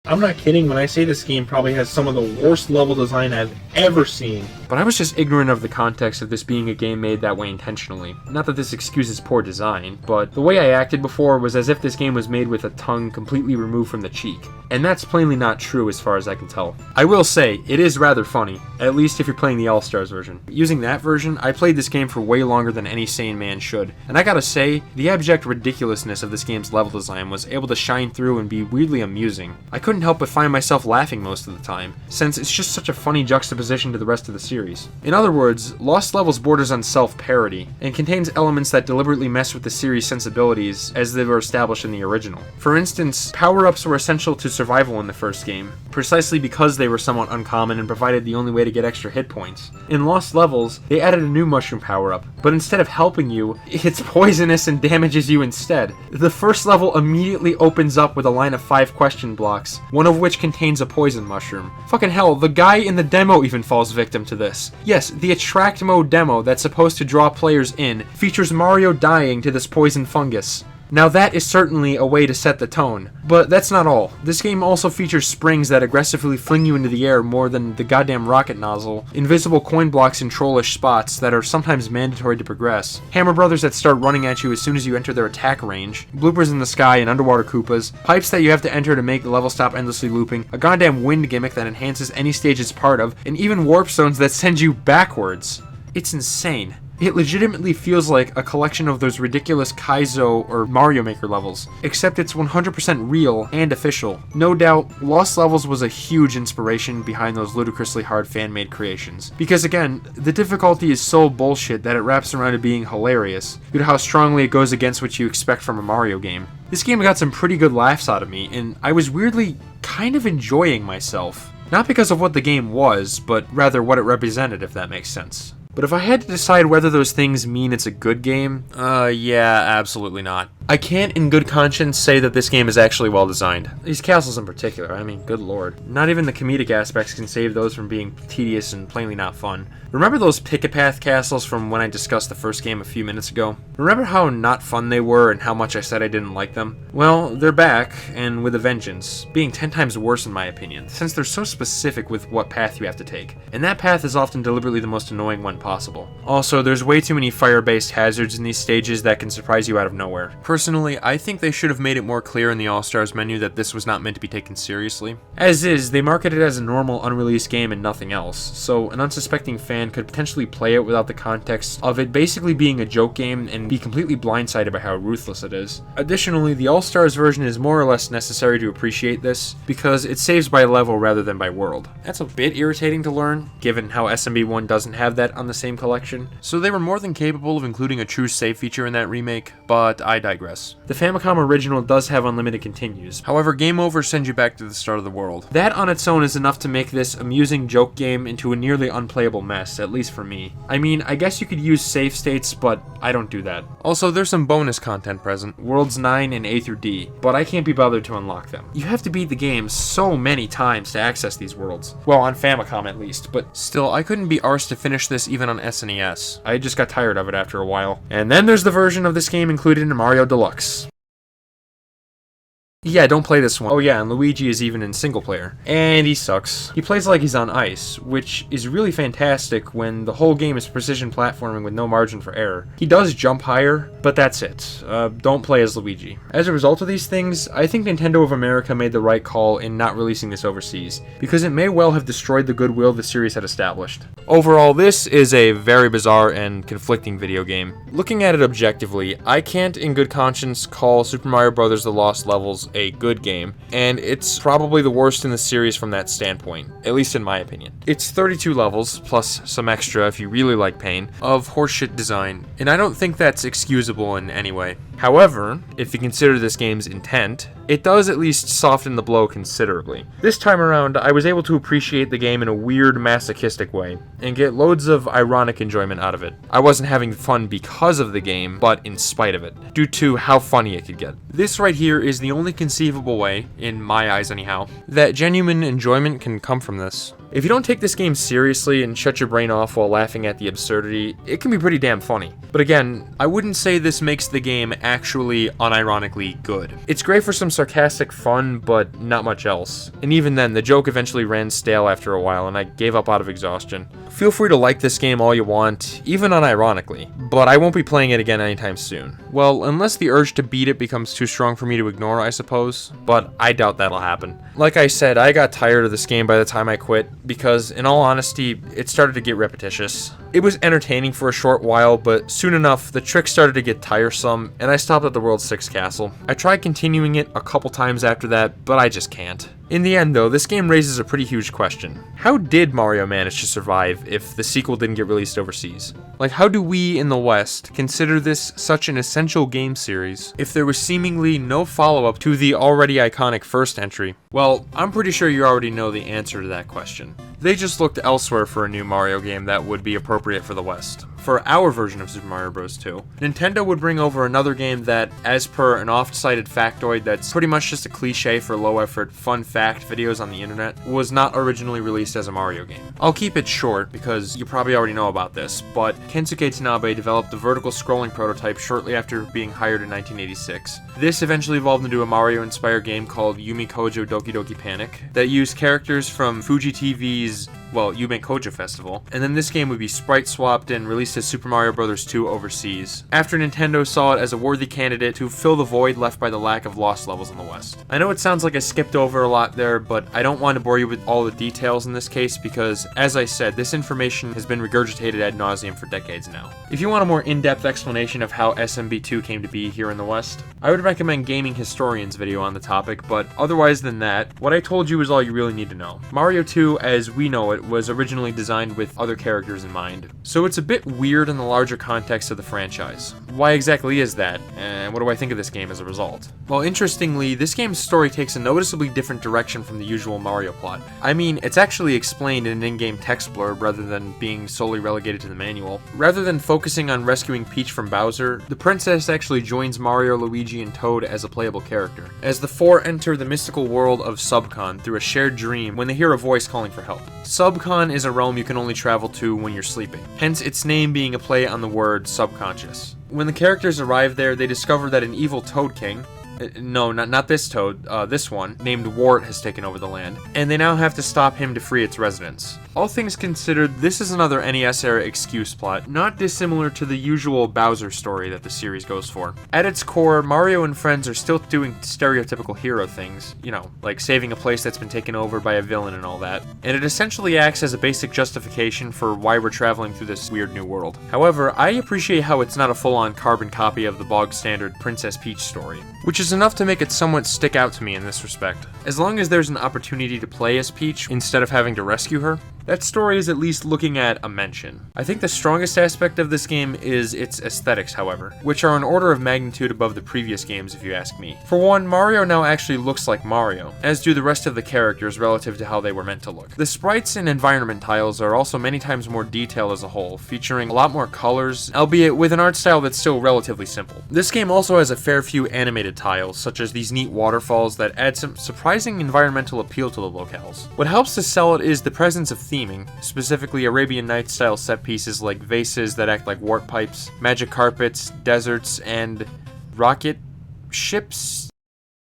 I'm not kidding when I say this game probably has some of the worst level design I've ever seen. But I was just ignorant of the context of this being a game made that way intentionally. Not that this excuses poor design, but the way I acted before was as if this game was made with a tongue completely removed from the cheek. And that's plainly not true as far as I can tell. I will say, it is rather funny, at least if you're playing the All-Stars version. Using that version, I played this game for way longer than any sane man should. And I gotta say, the abject ridiculousness of this game's level design was able to shine through and be weirdly amusing. I couldn't help but find myself laughing most of the time, since it's just such a funny juxtaposition to the rest of the series. In other words, Lost Levels borders on self-parody, and contains elements that deliberately mess with the series' sensibilities as they were established in the original. For instance, power-ups were essential to survival in the first game, precisely because they were somewhat uncommon and provided the only way to get extra hit points. In Lost Levels, they added a new mushroom power-up, but instead of helping you, it's poisonous and damages you instead. The first level immediately opens up with a line of 5 question blocks, one of which contains a poison mushroom. Fucking hell, the guy in the demo even falls victim to this. Yes, the Attract Mode demo that's supposed to draw players in features Mario dying to this poison fungus. Now that is certainly a way to set the tone, but that's not all. This game also features springs that aggressively fling you into the air more than the goddamn rocket nozzle, invisible coin blocks in trollish spots that are sometimes mandatory to progress, hammer brothers that start running at you as soon as you enter their attack range, bloopers in the sky and underwater Koopas, pipes that you have to enter to make the level stop endlessly looping, a goddamn wind gimmick that enhances any stage it's part of, and even warp zones that send you backwards. It's insane. It legitimately feels like a collection of those ridiculous Kaizo or Mario Maker levels, except it's 100% real and official. No doubt, Lost Levels was a huge inspiration behind those ludicrously hard fan-made creations. Because again, the difficulty is so bullshit that it wraps around to being hilarious, due to how strongly it goes against what you expect from a Mario game. This game got some pretty good laughs out of me, and I was weirdly kind of enjoying myself. Not because of what the game was, but rather what it represented, if that makes sense. But if I had to decide whether those things mean it's a good game, yeah, absolutely not. I can't in good conscience say that this game is actually well designed. These castles in particular, I mean, good lord. Not even the comedic aspects can save those from being tedious and plainly not fun. Remember those pick-a-path castles from when I discussed the first game a few minutes ago? Remember how not fun they were and how much I said I didn't like them? Well, they're back, and with a vengeance, being 10 times worse in my opinion, since they're so specific with what path you have to take. And that path is often deliberately the most annoying one possible. Also, there's way too many fire-based hazards in these stages that can surprise you out of nowhere. Personally, I think they should have made it more clear in the All-Stars menu that this was not meant to be taken seriously. As is, they market it as a normal unreleased game and nothing else, so an unsuspecting fan could potentially play it without the context of it basically being a joke game and be completely blindsided by how ruthless it is. Additionally, the All-Stars version is more or less necessary to appreciate this, because it saves by level rather than by world. That's a bit irritating to learn, given how SMB1 doesn't have that on the same collection, so they were more than capable of including a true save feature in that remake, but I digress. The Famicom original does have unlimited continues, however game over sends you back to the start of the world. That on its own is enough to make this amusing joke game into a nearly unplayable mess, at least for me. I mean, I guess you could use save states, but I don't do that. Also, there's some bonus content present, Worlds 9 and A through D, but I can't be bothered to unlock them. You have to beat the game so many times to access these worlds. Well, on Famicom at least, but still, I couldn't be arsed to finish this even on SNES. I just got tired of it after a while. And then there's the version of this game included in Mario Deluxe. Yeah, don't play this one. Oh yeah, and Luigi is even in single player. And he sucks. He plays like he's on ice, which is really fantastic when the whole game is precision platforming with no margin for error. He does jump higher, but that's it. Don't play as Luigi. As a result of these things, I think Nintendo of America made the right call in not releasing this overseas, because it may well have destroyed the goodwill the series had established. Overall, this is a very bizarre and conflicting video game. Looking at it objectively, I can't in good conscience call Super Mario Bros. The Lost Levels a good game, and it's probably the worst in the series from that standpoint, at least in my opinion. It's 32 levels, plus some extra if you really like pain, of horseshit design, and I don't think that's excusable in any way. However, if you consider this game's intent, it does at least soften the blow considerably. This time around, I was able to appreciate the game in a weird, masochistic way, and get loads of ironic enjoyment out of it. I wasn't having fun because of the game, but in spite of it, due to how funny it could get. This right here is the only conceivable way, in my eyes anyhow, that genuine enjoyment can come from this. If you don't take this game seriously and shut your brain off while laughing at the absurdity, it can be pretty damn funny. But again, I wouldn't say this makes the game actually unironically good. It's great for some sarcastic fun, but not much else. And even then, the joke eventually ran stale after a while, and I gave up out of exhaustion. Feel free to like this game all you want, even unironically, but I won't be playing it again anytime soon. Well, unless the urge to beat it becomes too strong for me to ignore, I suppose, but I doubt that'll happen. Like I said, I got tired of this game by the time I quit, because in all honesty, it started to get repetitious. It was entertaining for a short while, but soon enough, the tricks started to get tiresome, and I stopped at the World 6 castle. I tried continuing it a couple times after that, but I just can't. In the end though, this game raises a pretty huge question. How did Mario manage to survive if the sequel didn't get released overseas? Like, how do we in the West consider this such an essential game series if there was seemingly no follow-up to the already iconic first entry? Well, I'm pretty sure you already know the answer to that question. They just looked elsewhere for a new Mario game that would be appropriate for the West. For our version of Super Mario Bros. 2, Nintendo would bring over another game that, as per an oft-cited factoid that's pretty much just a cliche for low-effort, fun fact videos on the internet, was not originally released as a Mario game. I'll keep it short because you probably already know about this, but Kensuke Tanabe developed the vertical scrolling prototype shortly after being hired in 1986. This eventually evolved into a Mario-inspired game called Yumi Kojo Doki Doki Panic that used characters from Fuji TV's Yume Kojo Festival, and then this game would be sprite swapped and released as Super Mario Bros. 2 overseas, after Nintendo saw it as a worthy candidate to fill the void left by the lack of Lost Levels in the West. I know it sounds like I skipped over a lot there, but I don't want to bore you with all the details in this case because, as I said, this information has been regurgitated ad nauseum for decades now. If you want a more in-depth explanation of how SMB2 came to be here in the West, I would recommend Gaming Historian's video on the topic, but otherwise than that, what I told you is all you really need to know. Mario 2, as we know it, it was originally designed with other characters in mind. So it's a bit weird in the larger context of the franchise. Why exactly is that, and what do I think of this game as a result? Well, interestingly, this game's story takes a noticeably different direction from the usual Mario plot. I mean, it's actually explained in an in-game text blurb rather than being solely relegated to the manual. Rather than focusing on rescuing Peach from Bowser, the princess actually joins Mario, Luigi, and Toad as a playable character, as the four enter the mystical world of Subcon through a shared dream when they hear a voice calling for help. Subcon is a realm you can only travel to when you're sleeping, hence its name being a play on the word subconscious. When the characters arrive there, they discover that an evil Toad King, no, not this Toad, this one, named Wart has taken over the land, and they now have to stop him to free its residents. All things considered, this is another NES-era excuse plot, not dissimilar to the usual Bowser story that the series goes for. At its core, Mario and friends are still doing stereotypical hero things, you know, like saving a place that's been taken over by a villain and all that, and it essentially acts as a basic justification for why we're traveling through this weird new world. However, I appreciate how it's not a full-on carbon copy of the bog-standard Princess Peach story, which is enough to make it somewhat stick out to me in this respect. As long as there's an opportunity to play as Peach instead of having to rescue her, that story is at least looking at a mention. I think the strongest aspect of this game is its aesthetics, however, which are an order of magnitude above the previous games if you ask me. For one, Mario now actually looks like Mario, as do the rest of the characters relative to how they were meant to look. The sprites and environment tiles are also many times more detailed as a whole, featuring a lot more colors, albeit with an art style that's still relatively simple. This game also has a fair few animated tiles, such as these neat waterfalls that add some surprising environmental appeal to the locales. What helps to sell it is the presence of theming, specifically Arabian Nights style set pieces like vases that act like warp pipes, magic carpets, deserts, and rocket ships.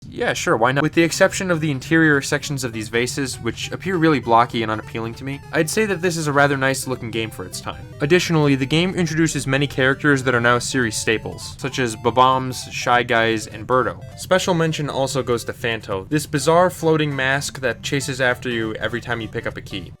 Yeah, sure, why not? With the exception of the interior sections of these vases, which appear really blocky and unappealing to me, I'd say that this is a rather nice looking game for its time. Additionally, the game introduces many characters that are now series staples, such as Bob-ombs, Shy Guys, and Birdo. Special mention also goes to Phanto, this bizarre floating mask that chases after you every time you pick up a key.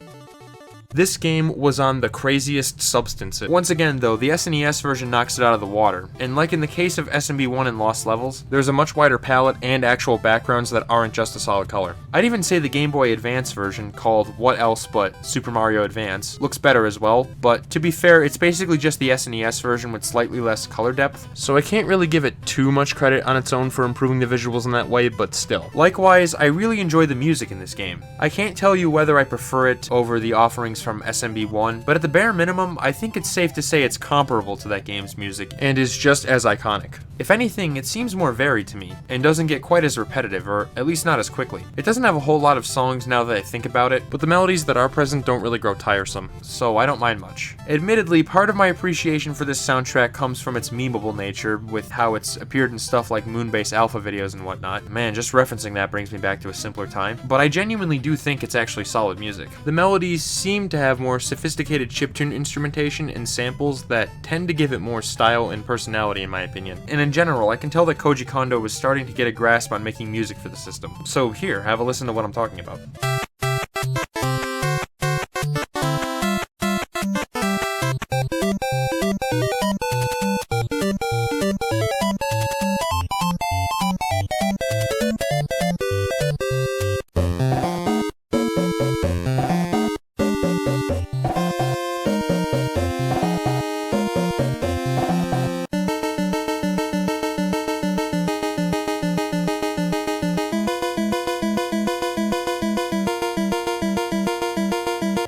This game was on the craziest substances. Once again though, the SNES version knocks it out of the water, and like in the case of SMB1 and Lost Levels, there's a much wider palette and actual backgrounds that aren't just a solid color. I'd even say the Game Boy Advance version, called What Else But Super Mario Advance, looks better as well, but to be fair, it's basically just the SNES version with slightly less color depth, so I can't really give it too much credit on its own for improving the visuals in that way, but still. Likewise, I really enjoy the music in this game. I can't tell you whether I prefer it over the offerings from SMB1, but at the bare minimum, I think it's safe to say it's comparable to that game's music, and is just as iconic. If anything, it seems more varied to me, and doesn't get quite as repetitive, or at least not as quickly. It doesn't have a whole lot of songs now that I think about it, but the melodies that are present don't really grow tiresome, so I don't mind much. Admittedly, part of my appreciation for this soundtrack comes from its memeable nature, with how it's appeared in stuff like Moonbase Alpha videos and whatnot. Man, just referencing that brings me back to a simpler time, but I genuinely do think it's actually solid music. The melodies seem to have more sophisticated chiptune instrumentation and samples that tend to give it more style and personality in my opinion. And in general, I can tell that Koji Kondo was starting to get a grasp on making music for the system. So here, have a listen to what I'm talking about.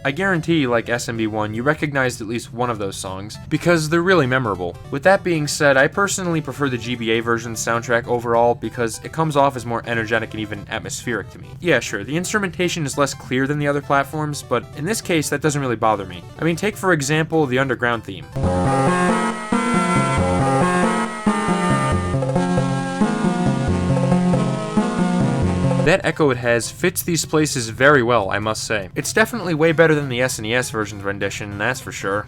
I guarantee, like SMB1, you recognized at least one of those songs, because they're really memorable. With that being said, I personally prefer the GBA version's soundtrack overall because it comes off as more energetic and even atmospheric to me. Yeah, sure, the instrumentation is less clear than the other platforms, but in this case, that doesn't really bother me. I mean, take for example, the Underground theme. That echo it has fits these places very well, I must say. It's definitely way better than the SNES version's rendition, that's for sure.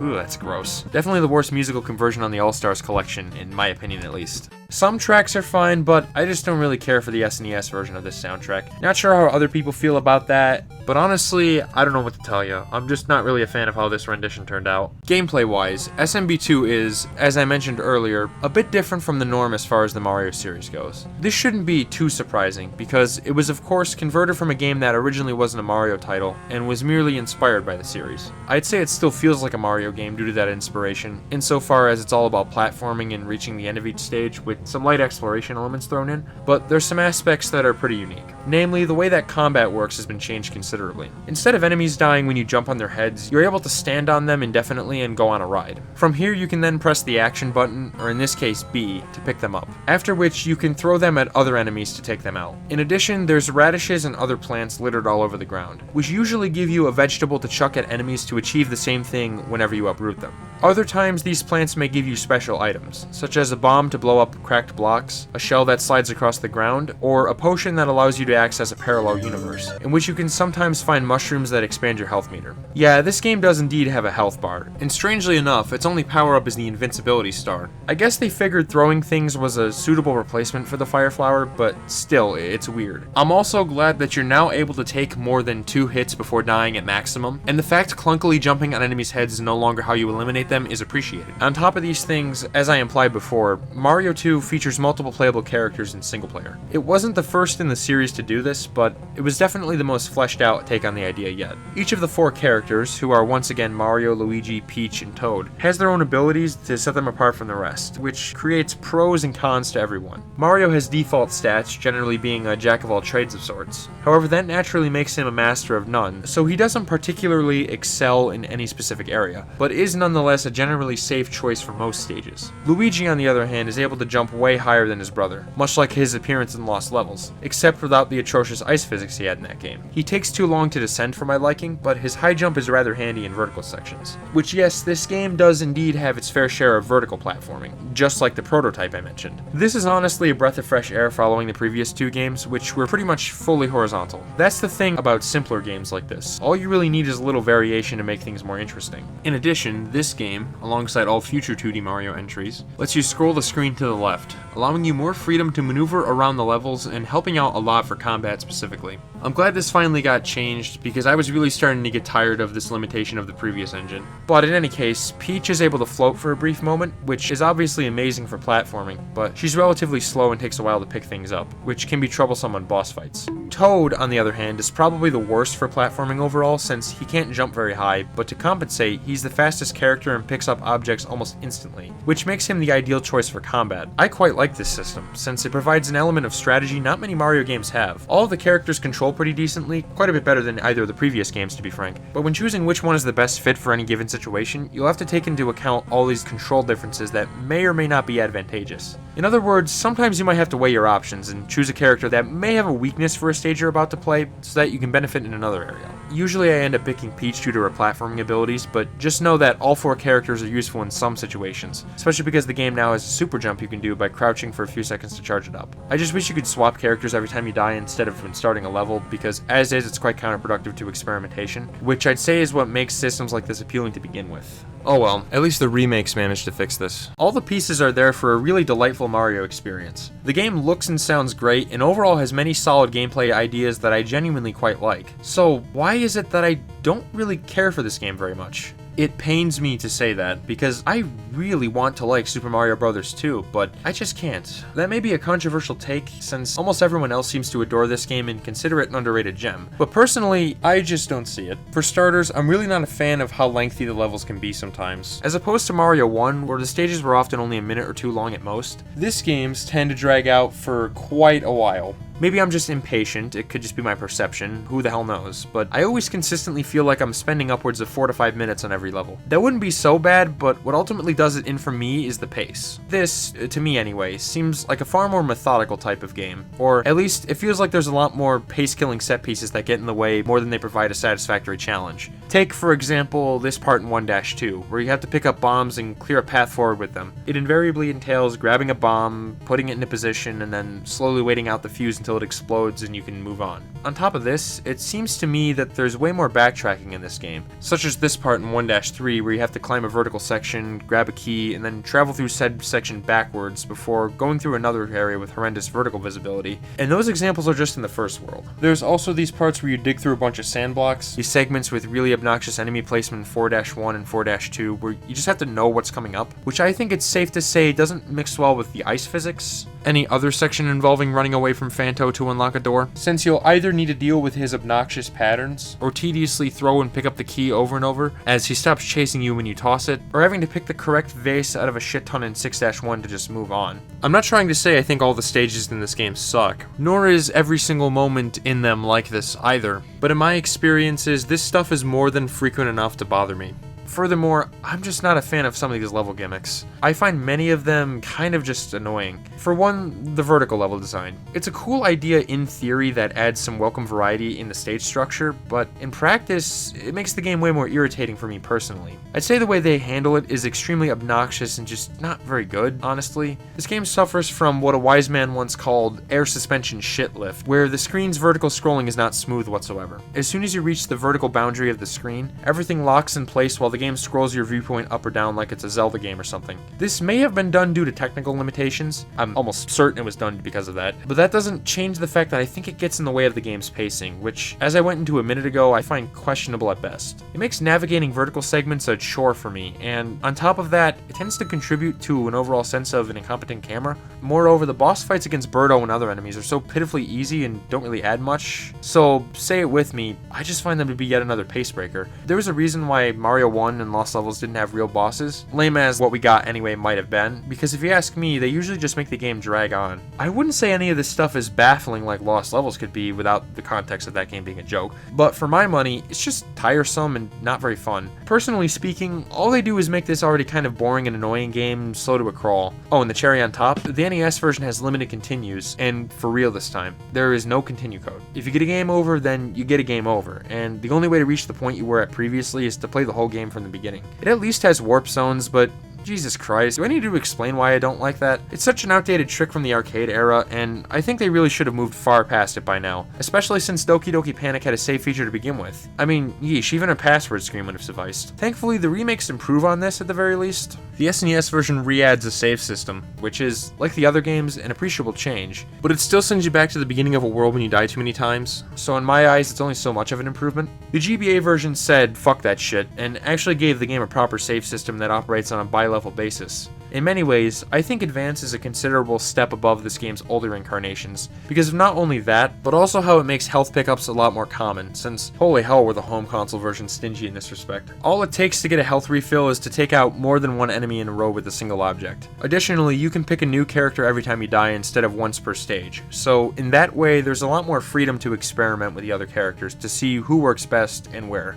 Ooh, that's gross. Definitely the worst musical conversion on the All-Stars collection, in my opinion at least. Some tracks are fine, but I just don't really care for the SNES version of this soundtrack. Not sure how other people feel about that. But honestly, I don't know what to tell you. I'm just not really a fan of how this rendition turned out. Gameplay-wise, SMB2 is, as I mentioned earlier, a bit different from the norm as far as the Mario series goes. This shouldn't be too surprising, because it was of course converted from a game that originally wasn't a Mario title, and was merely inspired by the series. I'd say it still feels like a Mario game due to that inspiration, insofar as it's all about platforming and reaching the end of each stage with some light exploration elements thrown in, but there's some aspects that are pretty unique. Namely, the way that combat works has been changed considerably. Instead of enemies dying when you jump on their heads, you're able to stand on them indefinitely and go on a ride. From here you can then press the action button, or in this case B, to pick them up, after which you can throw them at other enemies to take them out. In addition, there's radishes and other plants littered all over the ground, which usually give you a vegetable to chuck at enemies to achieve the same thing whenever you uproot them. Other times these plants may give you special items, such as a bomb to blow up cracked blocks, a shell that slides across the ground, or a potion that allows you to access a parallel universe, in which you can sometimes find mushrooms that expand your health meter. Yeah, this game does indeed have a health bar, and strangely enough, its only power-up is the invincibility star. I guess they figured throwing things was a suitable replacement for the fire flower, but still, it's weird. I'm also glad that you're now able to take more than 2 hits before dying at maximum, and the fact clunkily jumping on enemies' heads is no longer how you eliminate them is appreciated. On top of these things, as I implied before, Mario 2 features multiple playable characters in single player. It wasn't the first in the series to do this, but it was definitely the most fleshed out take on the idea yet. Each of the 4 characters, who are once again Mario, Luigi, Peach, and Toad, has their own abilities to set them apart from the rest, which creates pros and cons to everyone. Mario has default stats, generally being a jack of all trades of sorts. However, that naturally makes him a master of none, so he doesn't particularly excel in any specific area, but is nonetheless a generally safe choice for most stages. Luigi, on the other hand, is able to jump way higher than his brother, much like his appearance in Lost Levels, except without the atrocious ice physics he had in that game. He takes too long to descend for my liking, but his high jump is rather handy in vertical sections. Which, yes, this game does indeed have its fair share of vertical platforming, just like the prototype I mentioned. This is honestly a breath of fresh air following the previous 2 games, which were pretty much fully horizontal. That's the thing about simpler games like this. All you really need is a little variation to make things more interesting. In addition, this game, alongside all future 2D Mario entries, lets you scroll the screen to the left, allowing you more freedom to maneuver around the levels and helping out a lot for combat specifically. I'm glad this finally got changed, because I was really starting to get tired of this limitation of the previous engine. But in any case, Peach is able to float for a brief moment, which is obviously amazing for platforming, but she's relatively slow and takes a while to pick things up, which can be troublesome on boss fights. Toad, on the other hand, is probably the worst for platforming overall, since he can't jump very high, but to compensate, he's the fastest character and picks up objects almost instantly, which makes him the ideal choice for combat. I quite like this system, since it provides an element of strategy not many Mario games have. All of the characters control pretty decently, quite a bit better than either of the previous games to be frank, but when choosing which one is the best fit for any given situation, you'll have to take into account all these control differences that may or may not be advantageous. In other words, sometimes you might have to weigh your options and choose a character that may have a weakness for a stage you're about to play, so that you can benefit in another area. Usually I end up picking Peach due to her platforming abilities, but just know that all 4 characters are useful in some situations, especially because the game now has a super jump you can do by crouching for a few seconds to charge it up. I just wish you could swap characters every time you die instead of when starting a level, because as is, it's quite counterproductive to experimentation, which I'd say is what makes systems like this appealing to begin with. Oh well, at least the remakes managed to fix this. All the pieces are there for a really delightful Mario experience. The game looks and sounds great, and overall has many solid gameplay ideas that I genuinely quite like. So why is it that I don't really care for this game very much? It pains me to say that, because I really want to like Super Mario Bros. 2, but I just can't. That may be a controversial take, since almost everyone else seems to adore this game and consider it an underrated gem, but personally, I just don't see it. For starters, I'm really not a fan of how lengthy the levels can be sometimes. As opposed to Mario 1, where the stages were often only a minute or 2 long at most, this games tend to drag out for quite a while. Maybe I'm just impatient, it could just be my perception, who the hell knows, but I always consistently feel like I'm spending upwards of 4 to 5 minutes on every level. That wouldn't be so bad, but what ultimately does it in for me is the pace. This, to me anyway, seems like a far more methodical type of game, or at least it feels like there's a lot more pace-killing set pieces that get in the way more than they provide a satisfactory challenge. Take, for example, this part in 1-2, where you have to pick up bombs and clear a path forward with them. It invariably entails grabbing a bomb, putting it in a position, and then slowly waiting out the fuse until it explodes and you can move on. On top of this, it seems to me that there's way more backtracking in this game, such as this part in 1-3, where you have to climb a vertical section, grab a key, and then travel through said section backwards before going through another area with horrendous vertical visibility. And those examples are just in the first world. There's also these parts where you dig through a bunch of sand blocks, these segments with really obnoxious enemy placement in 4-1 and 4-2, where you just have to know what's coming up, which I think it's safe to say doesn't mix well with the ice physics. Any other section involving running away from Fanto to unlock a door, since you'll either need to deal with his obnoxious patterns, or tediously throw and pick up the key over and over as he stops chasing you when you toss it, or having to pick the correct vase out of a shit ton in 6-1 to just move on. I'm not trying to say I think all the stages in this game suck, nor is every single moment in them like this either, but in my experiences, this stuff is more than frequent enough to bother me. Furthermore, I'm just not a fan of some of these level gimmicks. I find many of them kind of just annoying. For one, the vertical level design. It's a cool idea in theory that adds some welcome variety in the stage structure, but in practice, it makes the game way more irritating for me personally. I'd say the way they handle it is extremely obnoxious and just not very good, honestly. This game suffers from what a wise man once called air suspension shit lift, where the screen's vertical scrolling is not smooth whatsoever. As soon as you reach the vertical boundary of the screen, everything locks in place while the game scrolls your viewpoint up or down like it's a Zelda game or something. This may have been done due to technical limitations. I'm almost certain it was done because of that, but that doesn't change the fact that I think it gets in the way of the game's pacing, which, as I went into a minute ago, I find questionable at best. It makes navigating vertical segments a chore for me, and on top of that, it tends to contribute to an overall sense of an incompetent camera. Moreover, the boss fights against Birdo and other enemies are so pitifully easy and don't really add much, so say it with me, I just find them to be yet another pace breaker. There was a reason why Mario 1 and Lost Levels didn't have real bosses, lame as what we got anyway might have been, because if you ask me, they usually just make the game drag on. I wouldn't say any of this stuff is baffling like Lost Levels could be without the context of that game being a joke, but for my money, it's just tiresome and not very fun. Personally speaking, all they do is make this already kind of boring and annoying game slow to a crawl. Oh, and the cherry on top, the NES version has limited continues, and for real this time, there is no continue code. If you get a game over, then you get a game over, and the only way to reach the point you were at previously is to play the whole game from the beginning. It at least has warp zones, but Jesus Christ, do I need to explain why I don't like that? It's such an outdated trick from the arcade era, and I think they really should have moved far past it by now, especially since Doki Doki Panic had a save feature to begin with. I mean, yeesh, even a password screen would have sufficed. Thankfully, the remakes improve on this at the very least. The SNES version re-adds a save system, which is, like the other games, an appreciable change, but it still sends you back to the beginning of a world when you die too many times, so in my eyes, it's only so much of an improvement. The GBA version said, fuck that shit, and actually gave the game a proper save system that operates on a bi-level basis. In many ways, I think Advance is a considerable step above this game's older incarnations, because of not only that, but also how it makes health pickups a lot more common, since holy hell were the home console versions stingy in this respect. All it takes to get a health refill is to take out more than one enemy in a row with a single object. Additionally, you can pick a new character every time you die instead of once per stage, so in that way there's a lot more freedom to experiment with the other characters to see who works best and where.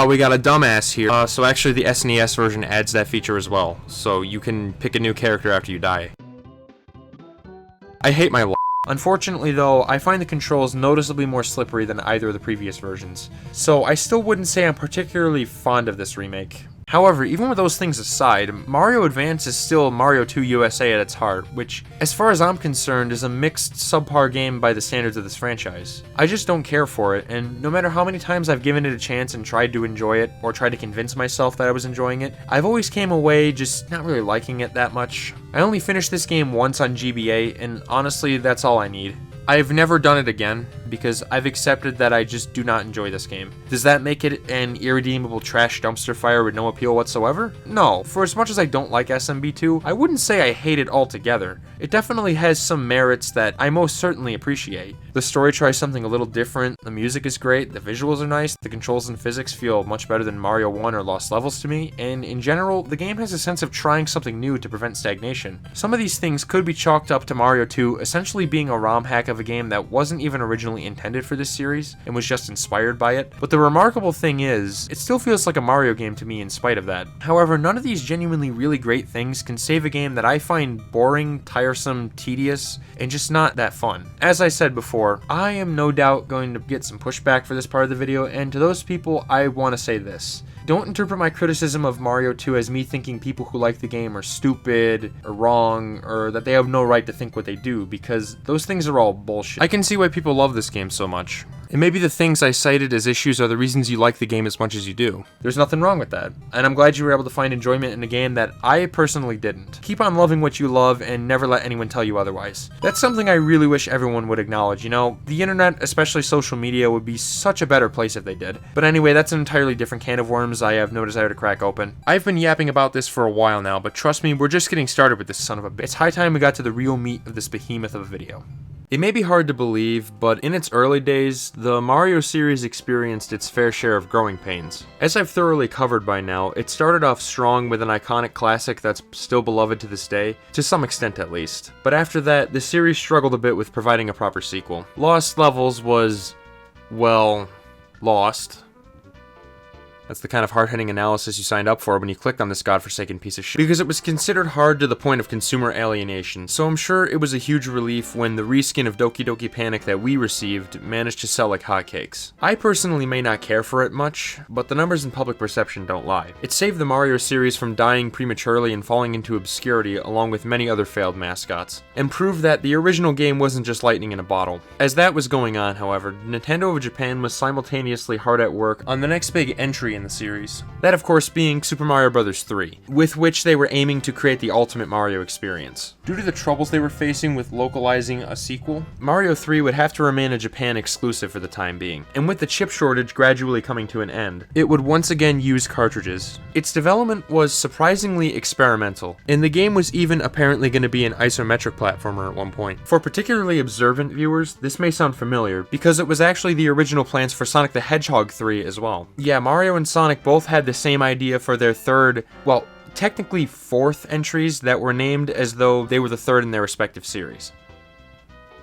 We got a dumbass here. So actually the SNES version adds that feature as well, so you can pick a new character after you die. I hate my life. Unfortunately though, I find the controls noticeably more slippery than either of the previous versions, so I still wouldn't say I'm particularly fond of this remake. However, even with those things aside, Mario Advance is still Mario 2 USA at its heart, which, as far as I'm concerned, is a mixed, subpar game by the standards of this franchise. I just don't care for it, and no matter how many times I've given it a chance and tried to enjoy it, or tried to convince myself that I was enjoying it, I've always came away just not really liking it that much. I only finished this game once on GBA, and honestly, that's all I need. I've never done it again, because I've accepted that I just do not enjoy this game. Does that make it an irredeemable trash dumpster fire with no appeal whatsoever? No, for as much as I don't like SMB2, I wouldn't say I hate it altogether. It definitely has some merits that I most certainly appreciate. The story tries something a little different, the music is great, the visuals are nice, the controls and physics feel much better than Mario 1 or Lost Levels to me, and in general, the game has a sense of trying something new to prevent stagnation. Some of these things could be chalked up to Mario 2 essentially being a ROM hack of a game that wasn't even originally originally intended for this series and was just inspired by it. But the remarkable thing is, it still feels like a Mario game to me in spite of that. However, none of these genuinely really great things can save a game that I find boring, tiresome, tedious, and just not that fun. As I said before, I am no doubt going to get some pushback for this part of the video, and to those people, I want to say this. Don't interpret my criticism of Mario 2 as me thinking people who like the game are stupid, or wrong, or that they have no right to think what they do, because those things are all bullshit. I can see why people love this game so much. And maybe the things I cited as issues are the reasons you like the game as much as you do. There's nothing wrong with that. And I'm glad you were able to find enjoyment in a game that I personally didn't. Keep on loving what you love and never let anyone tell you otherwise. That's something I really wish everyone would acknowledge. You know, the internet, especially social media, would be such a better place if they did. But anyway, that's an entirely different can of worms I have no desire to crack open. I've been yapping about this for a while now, but trust me, we're just getting started with this son of a bitch. It's high time we got to the real meat of this behemoth of a video. It may be hard to believe, but in its early days, the Mario series experienced its fair share of growing pains. As I've thoroughly covered by now, it started off strong with an iconic classic that's still beloved to this day, to some extent at least. But after that, the series struggled a bit with providing a proper sequel. Lost Levels was, well, lost. That's the kind of hard-hitting analysis you signed up for when you clicked on this godforsaken piece of shit. Because it was considered hard to the point of consumer alienation, so I'm sure it was a huge relief when the reskin of Doki Doki Panic that we received managed to sell like hotcakes. I personally may not care for it much, but the numbers in public perception don't lie. It saved the Mario series from dying prematurely and falling into obscurity along with many other failed mascots, and proved that the original game wasn't just lightning in a bottle. As that was going on, however, Nintendo of Japan was simultaneously hard at work on the next big entry in the series. That, of course, being Super Mario Bros. 3, with which they were aiming to create the ultimate Mario experience. Due to the troubles they were facing with localizing a sequel, Mario 3 would have to remain a Japan exclusive for the time being, and with the chip shortage gradually coming to an end, it would once again use cartridges. Its development was surprisingly experimental, and the game was even apparently going to be an isometric platformer at one point. For particularly observant viewers, this may sound familiar, because it was actually the original plans for Sonic the Hedgehog 3 as well. Yeah, Mario and Sonic both had the same idea for their third, well, technically fourth entries that were named as though they were the third in their respective series.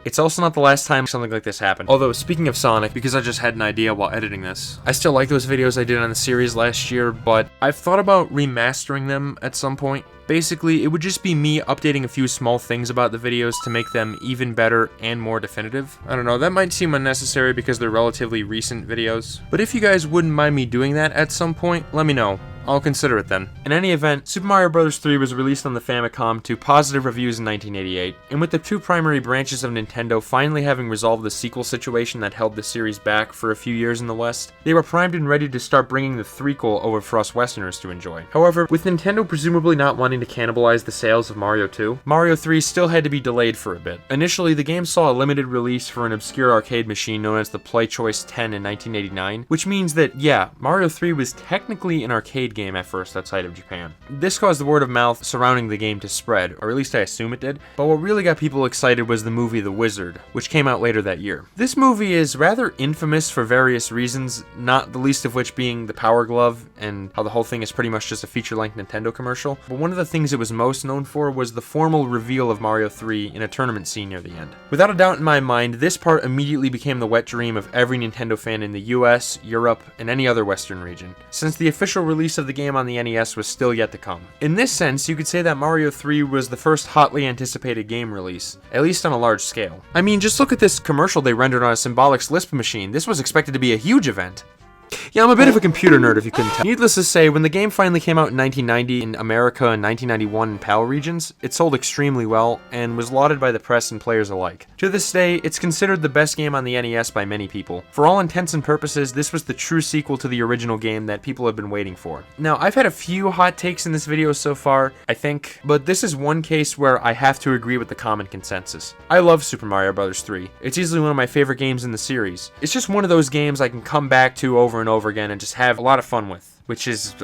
It's also not the last time something like this happened. Although, speaking of Sonic, because I just had an idea while editing this, I still like those videos I did on the series last year, but I've thought about remastering them at some point. Basically, it would just be me updating a few small things about the videos to make them even better and more definitive. I don't know, that might seem unnecessary because they're relatively recent videos, but if you guys wouldn't mind me doing that at some point, let me know. I'll consider it then. In any event, Super Mario Bros. 3 was released on the Famicom to positive reviews in 1988, and with the two primary branches of Nintendo finally having resolved the sequel situation that held the series back for a few years in the West, they were primed and ready to start bringing the threequel over for us Westerners to enjoy. However, with Nintendo presumably not wanting to cannibalize the sales of Mario 2, Mario 3 still had to be delayed for a bit. Initially, the game saw a limited release for an obscure arcade machine known as the Play Choice 10 in 1989, which means that, yeah, Mario 3 was technically an arcade game at first outside of Japan. This caused the word of mouth surrounding the game to spread, or at least I assume it did, but what really got people excited was the movie The Wizard, which came out later that year. This movie is rather infamous for various reasons, not the least of which being the Power Glove and how the whole thing is pretty much just a feature-length Nintendo commercial, but one of the things it was most known for was the formal reveal of Mario 3 in a tournament scene near the end. Without a doubt in my mind, this part immediately became the wet dream of every Nintendo fan in the US, Europe, and any other Western region, since the official release of the game on the NES was still yet to come. In this sense, you could say that Mario 3 was the first hotly anticipated game release, at least on a large scale. I mean, just look at this commercial they rendered on a Symbolics Lisp machine. This was expected to be a huge event. Yeah, I'm a bit of a computer nerd if you couldn't tell. Needless to say, when the game finally came out in 1990 in America and 1991 in PAL regions, it sold extremely well and was lauded by the press and players alike. To this day, it's considered the best game on the NES by many people. For all intents and purposes, this was the true sequel to the original game that people have been waiting for. Now, I've had a few hot takes in this video so far, I think, but this is one case where I have to agree with the common consensus. I love Super Mario Bros. 3. It's easily one of my favorite games in the series. It's just one of those games I can come back to over and over again and just have a lot of fun with, which is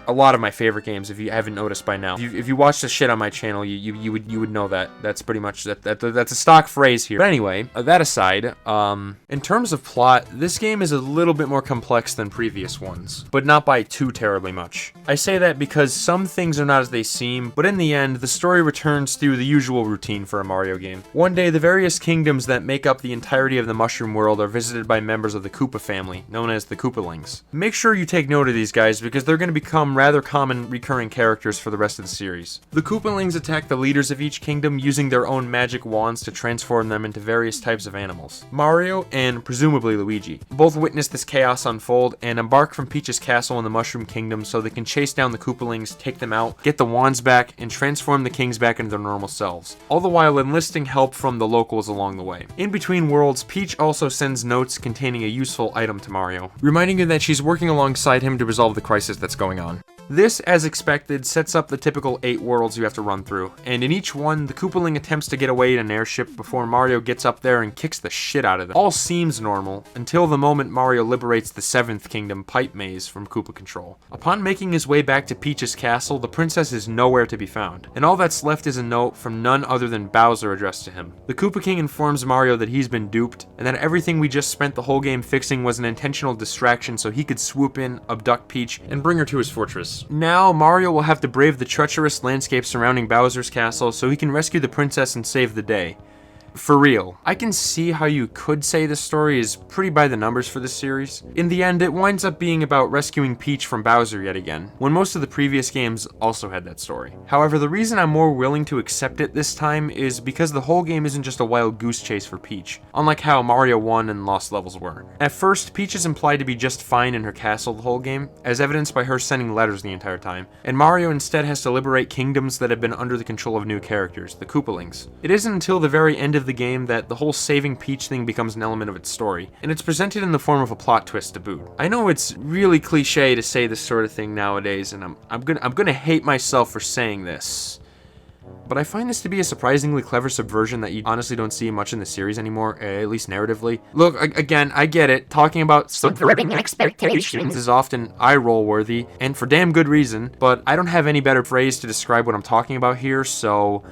a lot of my favorite games, if you haven't noticed by now. If you watch the shit on my channel, you would know that. That's pretty much that's a stock phrase here. But anyway, that aside, in terms of plot, this game is a little bit more complex than previous ones, but not by too terribly much. I say that because some things are not as they seem, but in the end, the story returns through the usual routine for a Mario game. One day, the various kingdoms that make up the entirety of the Mushroom World are visited by members of the Koopa family, known as the Koopalings. Make sure you take note of these guys because they're going to become rather common recurring characters for the rest of the series. The Koopalings attack the leaders of each kingdom using their own magic wands to transform them into various types of animals. Mario, and presumably Luigi, both witness this chaos unfold and embark from Peach's castle in the Mushroom Kingdom so they can chase down the Koopalings, take them out, get the wands back, and transform the kings back into their normal selves, all the while enlisting help from the locals along the way. In between worlds, Peach also sends notes containing a useful item to Mario, reminding him that she's working alongside him to resolve the crisis that's going on. This, as expected, sets up the typical 8 worlds you have to run through, and in each one, the Koopaling attempts to get away in an airship before Mario gets up there and kicks the shit out of them. All seems normal, until the moment Mario liberates the 7th kingdom, Pipe Maze, from Koopa control. Upon making his way back to Peach's castle, the princess is nowhere to be found, and all that's left is a note from none other than Bowser addressed to him. The Koopa King informs Mario that he's been duped, and that everything we just spent the whole game fixing was an intentional distraction so he could swoop in, abduct Peach, and bring her to his fortress. Now, Mario will have to brave the treacherous landscape surrounding Bowser's castle so he can rescue the princess and save the day. For real. I can see how you could say this story is pretty by the numbers for this series. In the end, it winds up being about rescuing Peach from Bowser yet again, when most of the previous games also had that story. However, the reason I'm more willing to accept it this time is because the whole game isn't just a wild goose chase for Peach, unlike how Mario 1 and Lost Levels were. At first, Peach is implied to be just fine in her castle the whole game, as evidenced by her sending letters the entire time, and Mario instead has to liberate kingdoms that have been under the control of new characters, the Koopalings. It isn't until the very end of the game that the whole saving Peach thing becomes an element of its story, and it's presented in the form of a plot twist to boot. I know it's really cliche to say this sort of thing nowadays, and I'm gonna hate myself for saying this, but I find this to be a surprisingly clever subversion that you honestly don't see much in the series anymore, at least narratively. Look, again, I get it, talking about subverting expectations is often eye-roll worthy, and for damn good reason, but I don't have any better phrase to describe what I'm talking about here, so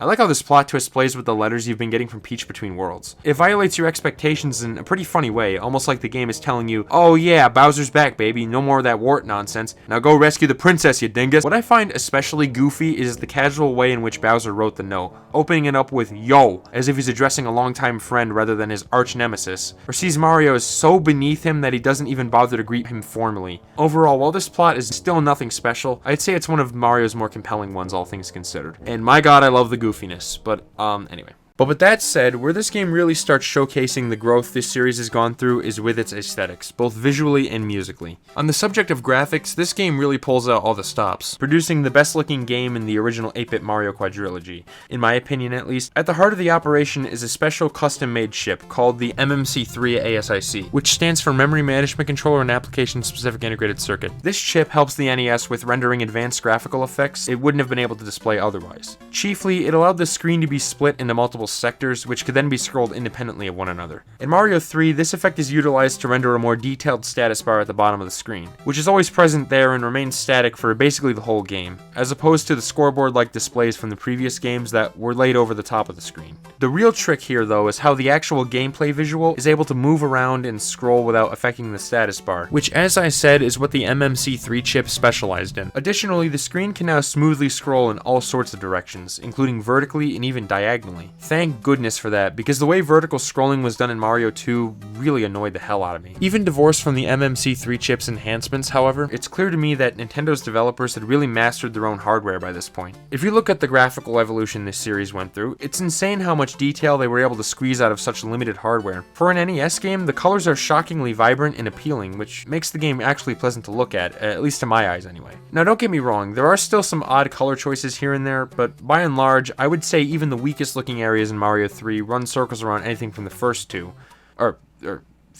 I like how this plot twist plays with the letters you've been getting from Peach between worlds. It violates your expectations in a pretty funny way, almost like the game is telling you, oh yeah, Bowser's back, baby, no more of that wart nonsense, now go rescue the princess, you dingus. What I find especially goofy is the casual way in which Bowser wrote the note, opening it up with yo, as if he's addressing a longtime friend rather than his arch nemesis, or sees Mario as so beneath him that he doesn't even bother to greet him formally. Overall, while this plot is still nothing special, I'd say it's one of Mario's more compelling ones, all things considered. And my god, I love the goofiness, but anyway. But with that said, where this game really starts showcasing the growth this series has gone through is with its aesthetics, both visually and musically. On the subject of graphics, this game really pulls out all the stops, producing the best looking game in the original 8-bit Mario quadrilogy, in my opinion at least. At the heart of the operation is a special custom-made chip called the MMC3 ASIC, which stands for Memory Management Controller and Application Specific Integrated Circuit. This chip helps the NES with rendering advanced graphical effects it wouldn't have been able to display otherwise. Chiefly, it allowed the screen to be split into multiple sectors, which could then be scrolled independently of one another. In Mario 3, this effect is utilized to render a more detailed status bar at the bottom of the screen, which is always present there and remains static for basically the whole game, as opposed to the scoreboard-like displays from the previous games that were laid over the top of the screen. The real trick here, though, is how the actual gameplay visual is able to move around and scroll without affecting the status bar, which, as I said, is what the MMC3 chip specialized in. Additionally, the screen can now smoothly scroll in all sorts of directions, including vertically and even diagonally. Thank goodness for that, because the way vertical scrolling was done in Mario 2 really annoyed the hell out of me. Even divorced from the MMC3 chip's enhancements, however, it's clear to me that Nintendo's developers had really mastered their own hardware by this point. If you look at the graphical evolution this series went through, it's insane how much detail they were able to squeeze out of such limited hardware. For an NES game, the colors are shockingly vibrant and appealing, which makes the game actually pleasant to look at least to my eyes anyway. Now don't get me wrong, there are still some odd color choices here and there, but by and large, I would say even the weakest looking areas in Mario 3 run circles around anything from the first two, or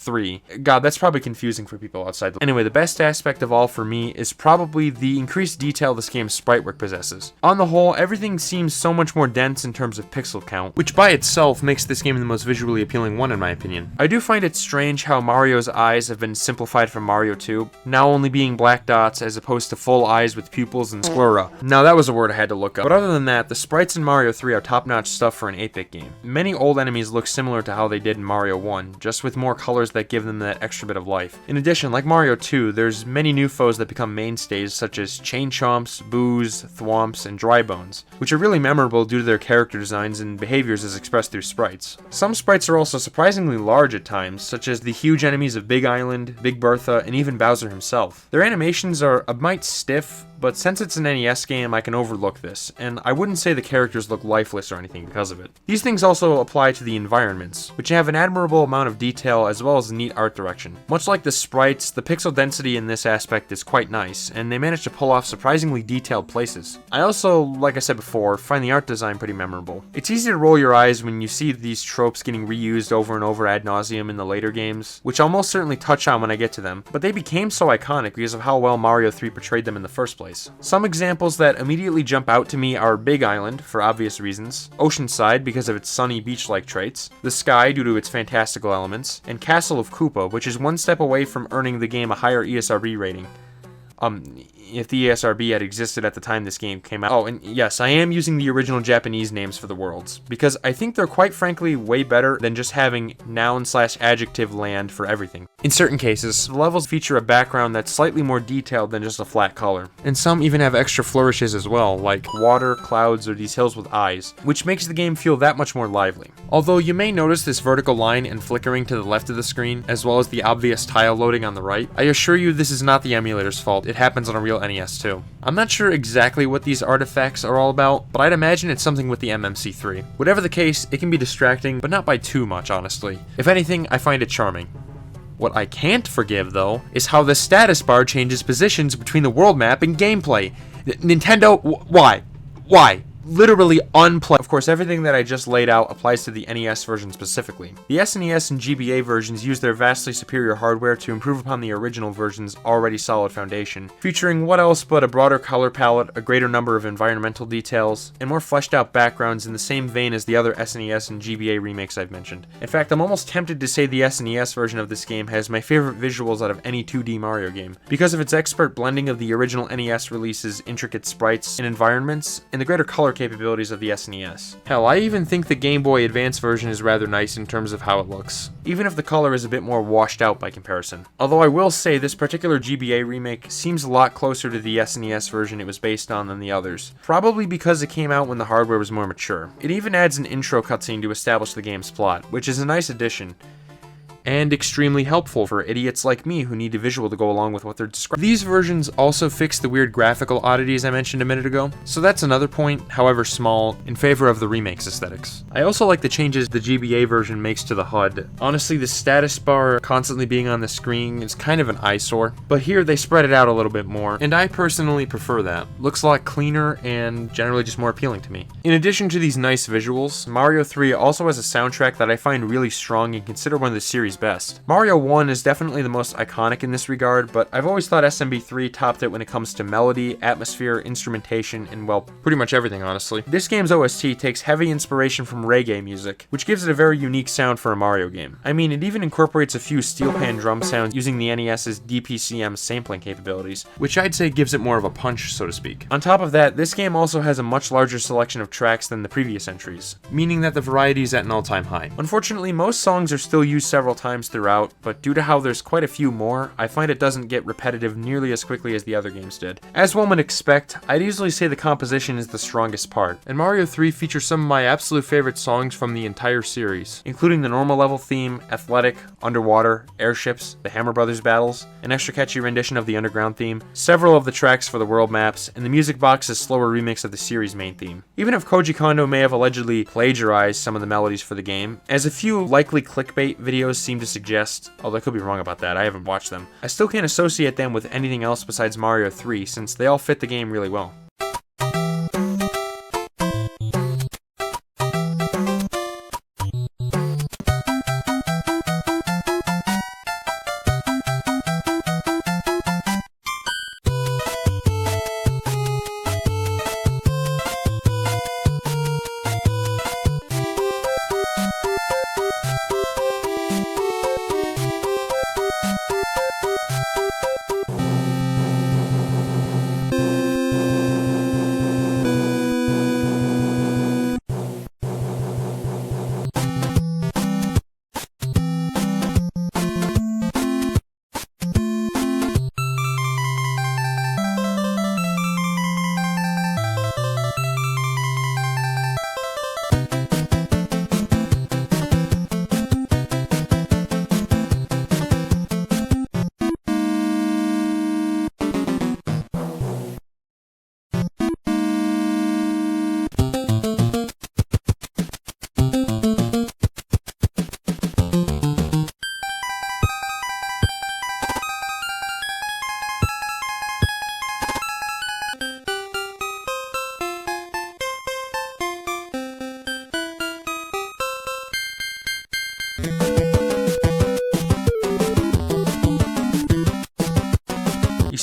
3. God, that's probably confusing for people outside. Anyway, the best aspect of all for me is probably the increased detail this game's sprite work possesses. On the whole, everything seems so much more dense in terms of pixel count, which by itself makes this game the most visually appealing one in my opinion. I do find it strange how Mario's eyes have been simplified from Mario 2, now only being black dots as opposed to full eyes with pupils and sclera. Now that was a word I had to look up. But other than that, the sprites in Mario 3 are top-notch stuff for an 8-bit game. Many old enemies look similar to how they did in Mario 1, just with more colors that give them that extra bit of life. In addition, like Mario 2, there's many new foes that become mainstays such as Chain Chomps, Boos, Thwomps, and Dry Bones, which are really memorable due to their character designs and behaviors as expressed through sprites. Some sprites are also surprisingly large at times, such as the huge enemies of Big Island, Big Bertha, and even Bowser himself. Their animations are a mite stiff, but since it's an NES game, I can overlook this, and I wouldn't say the characters look lifeless or anything because of it. These things also apply to the environments, which have an admirable amount of detail as well as neat art direction. Much like the sprites, the pixel density in this aspect is quite nice, and they manage to pull off surprisingly detailed places. I also, like I said before, find the art design pretty memorable. It's easy to roll your eyes when you see these tropes getting reused over and over ad nauseum in the later games, which I'll most certainly touch on when I get to them, but they became so iconic because of how well Mario 3 portrayed them in the first place. Some examples that immediately jump out to me are Big Island, for obvious reasons, Oceanside because of its sunny beach-like traits, The Sky due to its fantastical elements, and Castle of Koopa, which is one step away from earning the game a higher ESRB rating. If the ESRB had existed at the time this game came out. Oh, and yes, I am using the original Japanese names for the worlds, because I think they're quite frankly way better than just having noun/adjective land for everything. In certain cases, the levels feature a background that's slightly more detailed than just a flat color, and some even have extra flourishes as well, like water, clouds, or these hills with eyes, which makes the game feel that much more lively. Although you may notice this vertical line and flickering to the left of the screen, as well as the obvious tile loading on the right, I assure you this is not the emulator's fault. It happens on a real NES too. I'm not sure exactly what these artifacts are all about, but I'd imagine it's something with the MMC3. Whatever the case, it can be distracting, but not by too much, honestly. If anything, I find it charming. What I can't forgive, though, is how the status bar changes positions between the world map and gameplay. Nintendo, why? Why? Literally unplayable. Of course, everything that I just laid out applies to the NES version specifically. The SNES and GBA versions use their vastly superior hardware to improve upon the original version's already solid foundation, featuring what else but a broader color palette, a greater number of environmental details, and more fleshed out backgrounds in the same vein as the other SNES and GBA remakes I've mentioned. In fact, I'm almost tempted to say the SNES version of this game has my favorite visuals out of any 2D Mario game, because of its expert blending of the original NES release's intricate sprites and environments, and the greater color capabilities of the SNES. Hell, I even think the Game Boy Advance version is rather nice in terms of how it looks, even if the color is a bit more washed out by comparison. Although I will say this particular GBA remake seems a lot closer to the SNES version it was based on than the others, probably because it came out when the hardware was more mature. It even adds an intro cutscene to establish the game's plot, which is a nice addition, and extremely helpful for idiots like me who need a visual to go along with what they're describing. These versions also fix the weird graphical oddities I mentioned a minute ago, so that's another point, however small, in favor of the remake's aesthetics. I also like the changes the GBA version makes to the HUD. Honestly, the status bar constantly being on the screen is kind of an eyesore, but here they spread it out a little bit more, and I personally prefer that. Looks a lot cleaner and generally just more appealing to me. In addition to these nice visuals, Mario 3 also has a soundtrack that I find really strong and consider one of the series' best. Mario 1 is definitely the most iconic in this regard, but I've always thought SMB3 topped it when it comes to melody, atmosphere, instrumentation, and well, pretty much everything, honestly. This game's OST takes heavy inspiration from reggae music, which gives it a very unique sound for a Mario game. I mean, it even incorporates a few steel pan drum sounds using the NES's DPCM sampling capabilities, which I'd say gives it more of a punch, so to speak. On top of that, this game also has a much larger selection of tracks than the previous entries, meaning that the variety is at an all-time high. Unfortunately, most songs are still used several times throughout, but due to how there's quite a few more, I find it doesn't get repetitive nearly as quickly as the other games did. As one would expect, I'd easily say the composition is the strongest part, and Mario 3 features some of my absolute favorite songs from the entire series, including the normal level theme, athletic, underwater, airships, the Hammer Brothers battles, an extra catchy rendition of the underground theme, several of the tracks for the world maps, and the music box's slower remix of the series' main theme. Even if Koji Kondo may have allegedly plagiarized some of the melodies for the game, as a few likely clickbait videos seem to suggest, although I could be wrong about that, I haven't watched them, I still can't associate them with anything else besides Mario 3 since they all fit the game really well.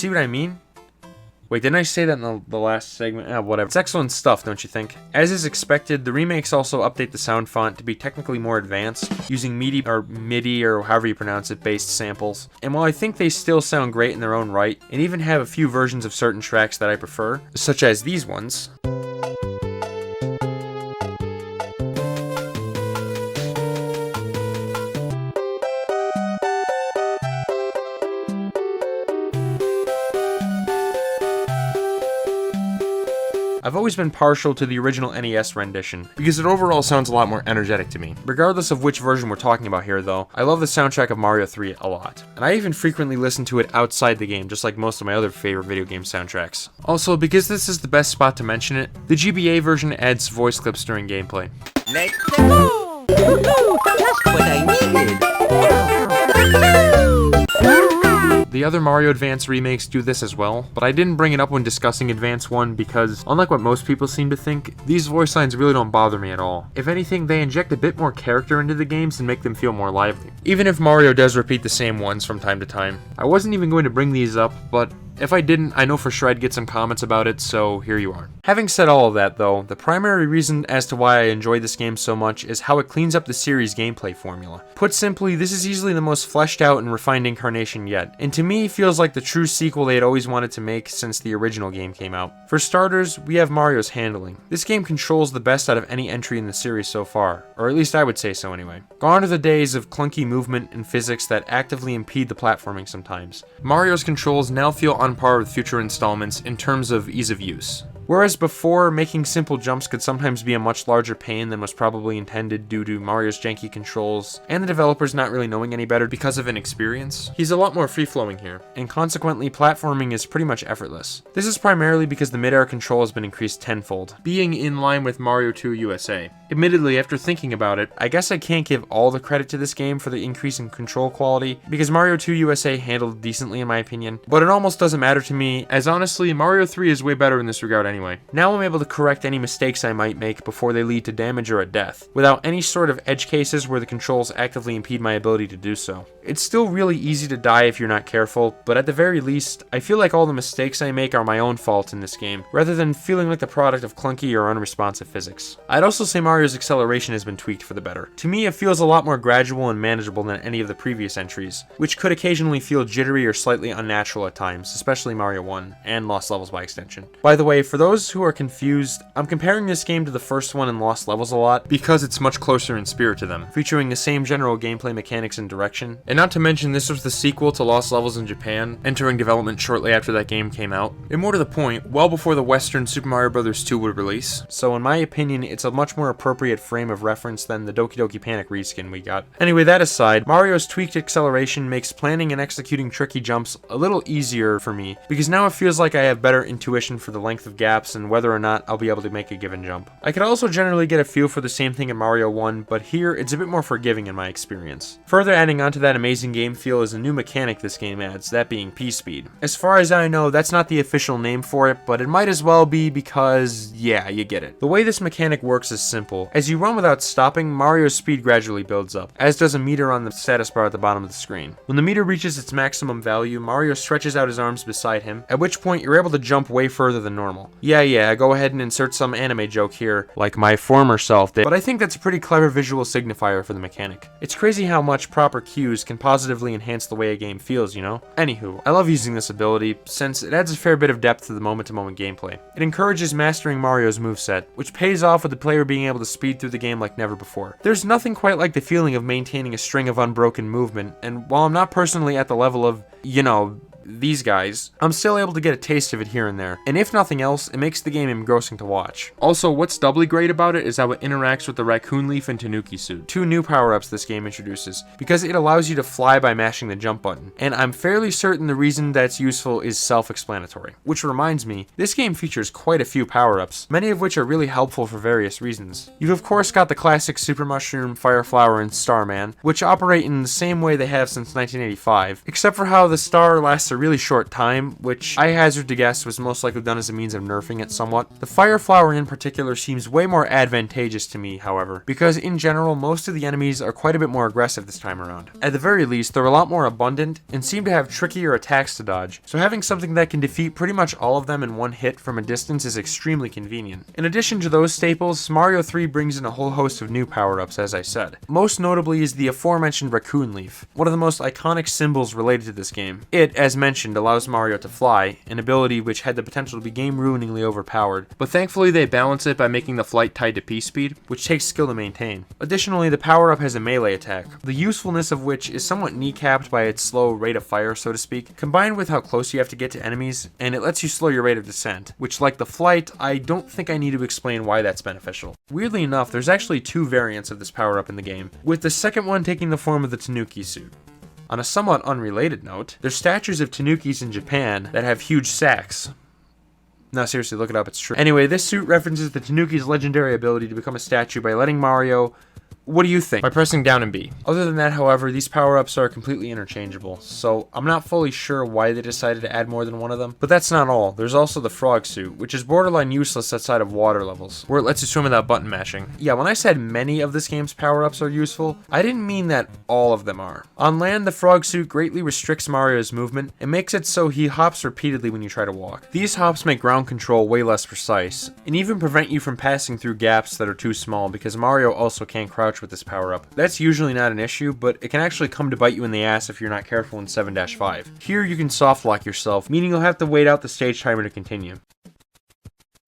See what I mean? Wait, didn't I say that in the last segment? Whatever. It's excellent stuff, don't you think? As is expected, the remakes also update the sound font to be technically more advanced, using MIDI or however you pronounce it, based samples. And while I think they still sound great in their own right, and even have a few versions of certain tracks that I prefer, such as these ones, I've always been partial to the original NES rendition, because it overall sounds a lot more energetic to me. Regardless of which version we're talking about here though, I love the soundtrack of Mario 3 a lot. And I even frequently listen to it outside the game, just like most of my other favorite video game soundtracks. Also, because this is the best spot to mention it, the GBA version adds voice clips during gameplay. Let's go! Just what I needed! The other Mario Advance remakes do this as well, but I didn't bring it up when discussing Advance 1 because, unlike what most people seem to think, these voice lines really don't bother me at all. If anything, they inject a bit more character into the games and make them feel more lively. Even if Mario does repeat the same ones from time to time. I wasn't even going to bring these up, but if I didn't, I know for sure I'd get some comments about it, so here you are. Having said all of that though, the primary reason as to why I enjoy this game so much is how it cleans up the series' gameplay formula. Put simply, this is easily the most fleshed out and refined incarnation yet, and to me feels like the true sequel they had always wanted to make since the original game came out. For starters, we have Mario's handling. This game controls the best out of any entry in the series so far, or at least I would say so anyway. Gone are the days of clunky movement and physics that actively impede the platforming sometimes. Mario's controls now feel on par with future installments in terms of ease of use. Whereas before, making simple jumps could sometimes be a much larger pain than was probably intended due to Mario's janky controls, and the developers not really knowing any better because of inexperience, he's a lot more free-flowing here, and consequently platforming is pretty much effortless. This is primarily because the mid-air control has been increased tenfold, being in line with Mario 2 USA. Admittedly, after thinking about it, I guess I can't give all the credit to this game for the increase in control quality, because Mario 2 USA handled decently in my opinion, but it almost doesn't matter to me, as honestly, Mario 3 is way better in this regard anyway. Now I'm able to correct any mistakes I might make before they lead to damage or a death, without any sort of edge cases where the controls actively impede my ability to do so. It's still really easy to die if you're not careful, but at the very least, I feel like all the mistakes I make are my own fault in this game, rather than feeling like the product of clunky or unresponsive physics. I'd also say Mario's acceleration has been tweaked for the better. To me, it feels a lot more gradual and manageable than any of the previous entries, which could occasionally feel jittery or slightly unnatural at times, especially Mario 1, and Lost Levels by extension. By the way, for those who are confused, I'm comparing this game to the first one and Lost Levels a lot, because it's much closer in spirit to them, featuring the same general gameplay mechanics and direction. And not to mention, this was the sequel to Lost Levels in Japan, entering development shortly after that game came out. And more to the point, well before the Western Super Mario Bros. 2 would release. So in my opinion, it's a much more appropriate frame of reference than the Doki Doki Panic reskin we got. Anyway, that aside, Mario's tweaked acceleration makes planning and executing tricky jumps a little easier for me, because now it feels like I have better intuition for the length of gaps and whether or not I'll be able to make a given jump. I could also generally get a feel for the same thing in Mario 1, but here it's a bit more forgiving in my experience. Further adding on to that amazing game feel is a new mechanic this game adds, that being P-Speed. As far as I know, that's not the official name for it, but it might as well be because, yeah, you get it. The way this mechanic works is simple. As you run without stopping, Mario's speed gradually builds up, as does a meter on the status bar at the bottom of the screen. When the meter reaches its maximum value, Mario stretches out his arms beside him, at which point you're able to jump way further than normal. Yeah, go ahead and insert some anime joke here, like my former self did, but I think that's a pretty clever visual signifier for the mechanic. It's crazy how much proper cues can positively enhance the way a game feels, you know? Anywho, I love using this ability, since it adds a fair bit of depth to the moment-to-moment gameplay. It encourages mastering Mario's moveset, which pays off with the player being able to speed through the game like never before. There's nothing quite like the feeling of maintaining a string of unbroken movement, and while I'm not personally at the level of, you know, these guys, I'm still able to get a taste of it here and there, and if nothing else, it makes the game engrossing to watch. Also, what's doubly great about it is how it interacts with the Raccoon Leaf and Tanuki suit, two new power-ups this game introduces, because it allows you to fly by mashing the jump button, and I'm fairly certain the reason that's useful is self-explanatory. Which reminds me, this game features quite a few power-ups, many of which are really helpful for various reasons. You've of course got the classic Super Mushroom, Fire Flower, and Starman, which operate in the same way they have since 1985, except for how the star lasts a really short time, which I hazard to guess was most likely done as a means of nerfing it somewhat. The Fire Flower in particular seems way more advantageous to me, however, because in general, most of the enemies are quite a bit more aggressive this time around. At the very least, they're a lot more abundant and seem to have trickier attacks to dodge, so having something that can defeat pretty much all of them in one hit from a distance is extremely convenient. In addition to those staples, Mario 3 brings in a whole host of new power-ups, as I said. Most notably is the aforementioned Raccoon Leaf, one of the most iconic symbols related to this game. It, as mentioned, allows Mario to fly, an ability which had the potential to be game-ruiningly overpowered, but thankfully they balance it by making the flight tied to P-speed, which takes skill to maintain. Additionally, the power-up has a melee attack, the usefulness of which is somewhat kneecapped by its slow rate of fire, so to speak, combined with how close you have to get to enemies, and it lets you slow your rate of descent, which, like the flight, I don't think I need to explain why that's beneficial. Weirdly enough, there's actually two variants of this power-up in the game, with the second one taking the form of the Tanuki suit. On a somewhat unrelated note, there's statues of Tanukis in Japan that have huge sacks. No, seriously, look it up, it's true. Anyway, this suit references the Tanuki's legendary ability to become a statue by letting Mario... What do you think? By pressing down and B. Other than that, however, these power-ups are completely interchangeable, so I'm not fully sure why they decided to add more than one of them. But that's not all. There's also the frog suit, which is borderline useless outside of water levels, where it lets you swim without button mashing. Yeah, when I said many of this game's power-ups are useful, I didn't mean that all of them are. On land, the frog suit greatly restricts Mario's movement and makes it so he hops repeatedly when you try to walk. These hops make ground control way less precise, and even prevent you from passing through gaps that are too small because Mario also can't crouch with this power-up. That's usually not an issue, but it can actually come to bite you in the ass if you're not careful in 7-5. Here you can soft lock yourself, meaning you'll have to wait out the stage timer to continue.